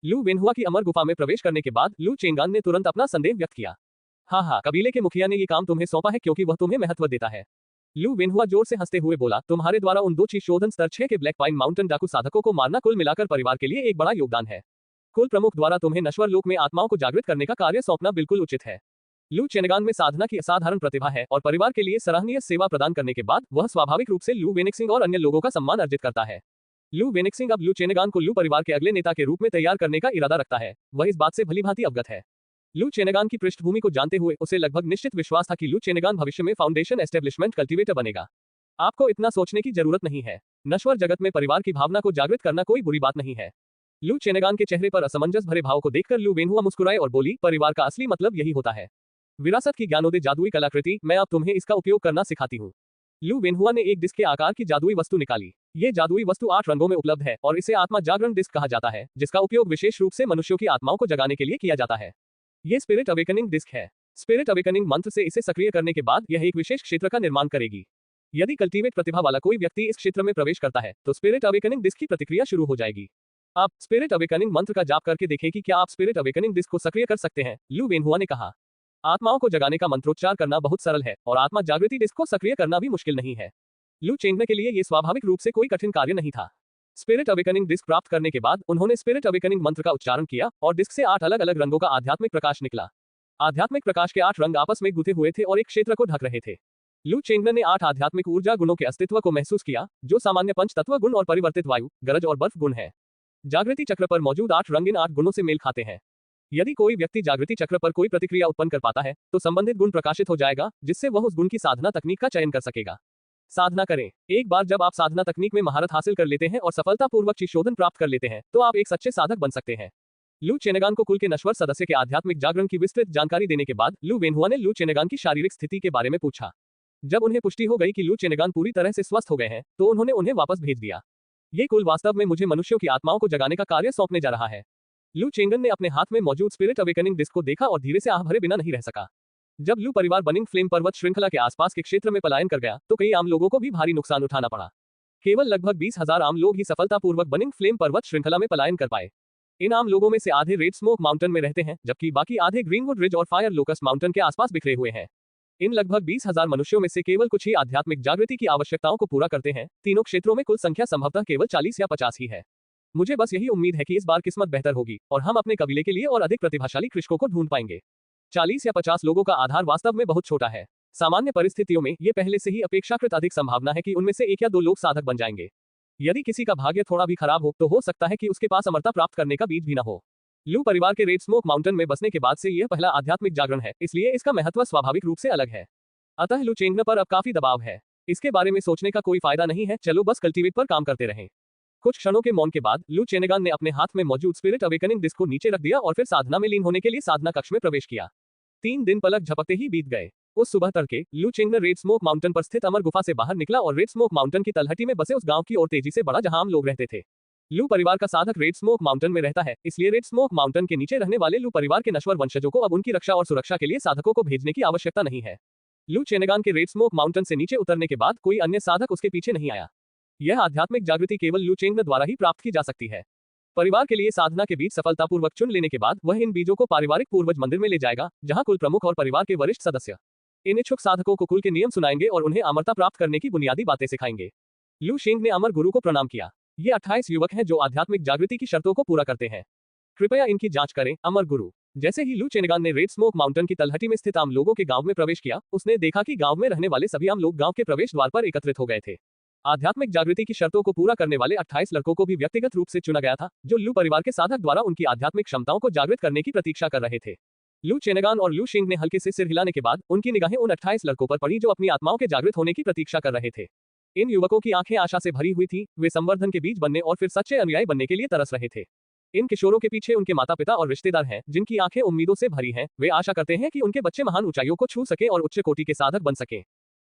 लू वेनहुआ की अमर गुफा में प्रवेश करने के बाद लू चेंगान ने तुरंत अपना संदेह व्यक्त किया। हाँ, कबीले के मुखिया ने ये काम तुम्हें सौंपा है क्योंकि वह तुम्हें महत्व देता है। लू वेनहुआ जोर से हंसते हुए बोला, तुम्हारे द्वारा उन 2 ची शोधन स्तर 6 के ब्लैक पाइन माउंटेन डाकू साधकों को मारना कुल मिलाकर परिवार के लिए एक बड़ा योगदान है। कुल प्रमुख द्वारा तुम्हें नश्वर लोक में आत्माओं को जागृत करने का कार्य सौंपना बिल्कुल उचित है। लू चेनगान में साधना की असाधारण प्रतिभा है और परिवार के लिए सराहनीय सेवा प्रदान करने के बाद वह स्वाभाविक रूप से लू वेनिक्सिंग और अन्य लोगों का सम्मान अर्जित करता है। लू वेनिक्सिंग अब लू चेनगान को लू परिवार के अगले नेता के रूप में तैयार करने का इरादा रखता है। वह इस बात से भलीभांति अवगत है। लू चेनगान की पृष्ठभूमि को जानते हुए उसे लगभग निश्चित विश्वास था कि लू चेनगान भविष्य में फाउंडेशन एस्टेब्लिशमेंट कल्टीवेटर बनेगा। आपको इतना सोचने की जरूरत नहीं है। नश्वर जगत में परिवार की भावना को जागृत करना कोई बुरी बात नहीं है। लू चेनगान के चेहरे पर असमंजस भरे भाव को देखकर लू वेनहुआ मुस्कुराए और बोली, परिवार का असली मतलब यही होता है। विरासत की ज्ञानोदय जादुई कलाकृति, मैं अब तुम्हें इसका उपयोग करना सिखाती हूँ। लू वेनहुआ ने एक डिस्क के आकार की जादुई वस्तु निकाली। ये जादुई वस्तु 8 रंगों में उपलब्ध है और इसे आत्मा जागरण डिस्क कहा जाता है, जिसका उपयोग विशेष रूप से मनुष्यों की आत्माओं को जगाने के लिए किया जाता है। ये स्पिरिट अवेकनिंग डिस्क है। स्पिरिट अवेकनिंग मंत्र से इसे सक्रिय करने के बाद यह एक विशेष क्षेत्र का निर्माण करेगी। यदि कल्टीवेट प्रतिभा वाला कोई व्यक्ति इस क्षेत्र में प्रवेश करता है तो स्पिरिट अवेकनिंग डिस्क की प्रतिक्रिया शुरू हो जाएगी। आप स्पिरिट अवेकनिंग मंत्र का जाप करके देखें कि क्या आप स्पिरिट अवेकनिंग डिस्क को सक्रिय कर सकते हैं। लू वेनहुआ ने कहा, आत्माओं को जगाने का मंत्रोच्चार करना बहुत सरल है और आत्मा जागृति डिस्क को सक्रिय करना भी मुश्किल नहीं है। लू चेंगने के लिए यह स्वाभाविक रूप से कोई कठिन कार्य नहीं था। स्पिरिट अवेकनिंग डिस्क प्राप्त करने के बाद उन्होंने स्पिरिट अवेकनिंग मंत्र का उच्चारण किया और डिस्क से 8 अलग अलग रंगों का आध्यात्मिक प्रकाश निकला। आध्यात्मिक प्रकाश के 8 रंग आपस में गुथे हुए थे और एक क्षेत्र को ढक रहे थे। लू चेंगन ने 8 आध्यात्मिक ऊर्जा गुणों के अस्तित्व को महसूस किया, जो सामान्य पंच तत्व गुण और परिवर्तित वायु, गरज और बर्फ गुण है। जागृति चक्र पर मौजूद 8 रंग इन 8 गुणों से मेल खाते हैं। यदि कोई व्यक्ति जागृति चक्र पर कोई प्रतिक्रिया उत्पन्न कर पाता है तो संबंधित गुण प्रकाशित हो जाएगा, जिससे वह उस गुण की साधना तकनीक का चयन कर सकेगा। साधना करें। एक बार जब आप साधना तकनीक में महारत हासिल कर लेते हैं और सफलतापूर्वक ची शोधन प्राप्त कर लेते हैं तो आप एक सच्चे साधक बन सकते हैं। लू चेनगान को कुल के नश्वर सदस्य के आध्यात्मिक जागरण की विस्तृत जानकारी देने के बाद लू वेनहुआ ने लू चेनगान की शारीरिक स्थिति के बारे में पूछा। जब उन्हें पुष्टि हो गई कि लू चेनगान पूरी तरह से स्वस्थ हो गए हैं तो उन्होंने उन्हें वापस भेज दिया। ये कुल वास्तव में मुझे मनुष्यों की आत्माओं को जगाने का कार्य सौंपने जा रहा है। लू चेंगन ने अपने हाथ में मौजूद स्पिरिट अवेकनिंग डिस्क को देखा और धीरे से आह भरे बिना नहीं रह सका। जब लू परिवार बनिंग फ्लेम पर्वत श्रृंखला के आसपास के क्षेत्र में पलायन कर गया तो कई आम लोगों को भी भारी नुकसान उठाना पड़ा। केवल लगभग 20,000 आम लोग ही सफलतापूर्वक बनिंग फ्लेम पर्वत श्रृंखला में पलायन कर पाए। इन आम लोगों में से आधे रेड स्मोक माउंटेन में रहते हैं, जबकि बाकी आधे ग्रीनवुड रिज और फायर लोकस्ट माउंटेन के आसपास बिखरे हुए हैं। इन लगभग 20,000 मनुष्यों में से केवल कुछ ही आध्यात्मिक जागृति की आवश्यकताओं को पूरा करते हैं। तीनों क्षेत्रों में कुल संख्या संभवतः केवल 40 या 50 ही है। मुझे बस यही उम्मीद है कि इस बार किस्मत बेहतर होगी और हम अपने कबीले के लिए और अधिक प्रतिभाशाली कृषकों को ढूंढ पाएंगे। 40 या 50 लोगों का आधार वास्तव में बहुत छोटा है। सामान्य परिस्थितियों में ये पहले से ही अपेक्षाकृत अधिक संभावना है कि उनमें से 1 या 2 लोग साधक बन जाएंगे। यदि किसी का भाग्य थोड़ा भी खराब हो तो हो सकता है कि उसके पास अमरता प्राप्त करने का बीज भी न हो। लू परिवार के रेड स्मोक माउंटेन में बसने के बाद से यह पहला आध्यात्मिक जागरण है, इसलिए इसका महत्व स्वाभाविक रूप से अलग है। अतः लू चेंगन पर अब काफी दबाव है। इसके बारे में सोचने का कोई फायदा नहीं है, चलो बस कल्टीवेट पर काम करते रहें। कुछ क्षणों के मौन के बाद लू चेनगान ने अपने हाथ में मौजूद स्पिरिट अवेकनिंग डिस्क को नीचे रख दिया और फिर साधना में लीन होने के लिए साधना कक्ष में प्रवेश किया। 3 दिन पलक झपकते ही बीत गए। उस सुबह तड़के लू चेंगन रेड स्मोक माउंटेन पर स्थित अमर गुफा से बाहर निकला और रेड स्मोक माउंटेन की तलहटी में बसे उस गांव की ओर तेजी से बढ़ा जहां आम लोग रहते थे। लू परिवार का साधक रेड स्मोक माउंटेन में रहता है, इसलिए रेड स्मोक माउंटेन के नीचे रहने वाले लू परिवार के नश्वर वंशजों को अब उनकी रक्षा और सुरक्षा के लिए साधकों को भेजने की आवश्यकता नहीं है। लू चेनगान के रेड स्मोक माउंटेन से नीचे उतरने के बाद कोई अन्य साधक उसके पीछे नहीं आया। यह आध्यात्मिक जागृति केवल लू चेंगन द्वारा ही प्राप्त की जा सकती है। परिवार के लिए साधना के बीज सफलतापूर्वक चुन लेने के बाद वह इन बीजों को पारिवारिक पूर्वज मंदिर में ले जाएगा, जहां कुल प्रमुख और परिवार के वरिष्ठ सदस्य इन इच्छुक साधकों को कुल के नियम सुनाएंगे और उन्हें अमरता प्राप्त करने की बुनियादी बातें सिखाएंगे। लू शेंग ने अमर गुरु को प्रणाम किया। ये 28 युवक हैं जो आध्यात्मिक जागृति की शर्तों को पूरा करते हैं। कृपया इनकी जांच करें। अमर गुरु। जैसे ही लू चेनगान ने रेड स्मोक माउंटेन की तलहटी में स्थित आम लोगों के गांव में प्रवेश किया, उसने देखा कि गांव में रहने वाले सभी आम लोग गांव के प्रवेश द्वार पर एकत्रित हो गए थे। आध्यात्मिक जागृति की शर्तों को पूरा करने वाले 28 लड़कों को भी व्यक्तिगत रूप से चुना गया था, जो लू परिवार के साधक द्वारा उनकी आध्यात्मिक क्षमताओं को जागृत करने की प्रतीक्षा कर रहे थे। लू चेनगान और लू शिंग ने हल्के से सिर हिलाने के बाद उनकी निगाहें उन 28 लड़कों पर पड़ी जो अपनी आत्माओं के जागृत होने की प्रतीक्षा कर रहे थे। इन युवकों की आंखें आशा से भरी हुई थी। वे संवर्धन के बीज बनने और फिर सच्चे अनुयायी बनने के लिए तरस रहे थे। इन किशोरों के पीछे उनके माता पिता और रिश्तेदार हैं, जिनकी आंखें उम्मीदों से भरी हैं। वे आशा करते हैं कि उनके बच्चे महान ऊंचाइयों को छू सके और उच्च कोटि के साधक बन सके।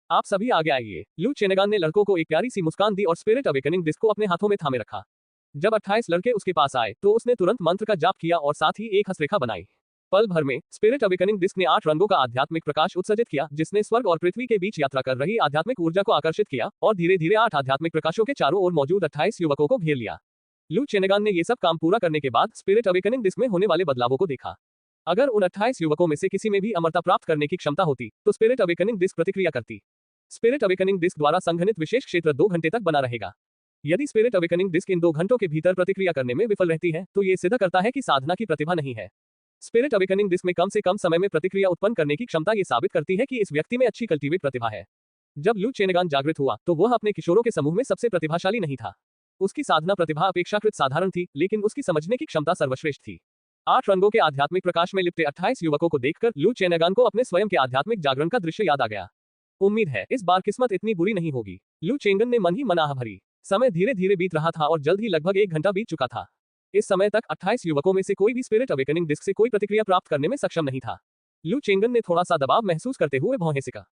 आप सभी आगे आइए। लू चेनगान ने लड़कों को एक प्यारी सी मुस्कान दी और स्पिरिट अवेकनिंग डिस्क को अपने हाथों में थामे रखा। जब 28 लड़के उसके पास आए तो उसने तुरंत मंत्र का जाप किया और साथ ही एक हस्तरेखा बनाई। पल भर में स्पिरिट अवेकनिंग डिस्क ने 8 रंगों का आध्यात्मिक प्रकाश उत्सर्जित किया, जिसने स्वर्ग और पृथ्वी के बीच यात्रा कर रही आध्यात्मिक ऊर्जा को आकर्षित किया और धीरे धीरे 8 आध्यात्मिक प्रकाशों के चारों ओर मौजूद 28 युवकों को घेर लिया। लू चेनगान ने ये सब काम पूरा करने के बाद स्पिरिट अवेकनिंग डिस्क में होने वाले बदलावों को देखा। अगर उन 28 युवकों में से किसी में भी अमरता प्राप्त करने की क्षमता होती तो स्पिरिट अवेकनिंग डिस्क प्रतिक्रिया करती। स्पिरिट अवेकनिंग डिस्क द्वारा संघनित विशेष क्षेत्र 2 घंटे तक बना रहेगा। यदि स्पिरिट अवेकनिंग डिस्क इन 2 घंटों के भीतर प्रतिक्रिया करने में विफल रहती है तो ये सिद्ध करता है कि साधना की प्रतिभा नहीं है। स्पिरिट अवेकनिंग डिस्क में कम से कम समय में प्रतिक्रिया उत्पन्न करने की क्षमता ये साबित करती है कि इस व्यक्ति में अच्छी कल्टीवेट प्रतिभा है। जब लू चेनगान जागृत हुआ तो वह अपने किशोरों के समूह में सबसे प्रतिभाशाली नहीं था। उसकी साधना प्रतिभा अपेक्षाकृत साधारण थी, लेकिन उसकी समझने की क्षमता सर्वश्रेष्ठ थी। 8 रंगों के आध्यात्मिक प्रकाश में लिपटे 28 युवकों को देखकर लू चेनगान को अपने स्वयं के आध्यात्मिक जागरण का दृश्य याद आ गया। उम्मीद है इस बार किस्मत इतनी बुरी नहीं होगी। लू चेंगन ने मन ही मन आह भरी। समय धीरे धीरे बीत रहा था और जल्द ही लगभग 1 घंटा बीत चुका था। इस समय तक 28 युवकों में से कोई भी स्पिरिट अवेकनिंग डिस्क से कोई प्रतिक्रिया प्राप्त करने में सक्षम नहीं था। लू चेंगन ने थोड़ा सा दबाव महसूस करते हुए भौहें सिका।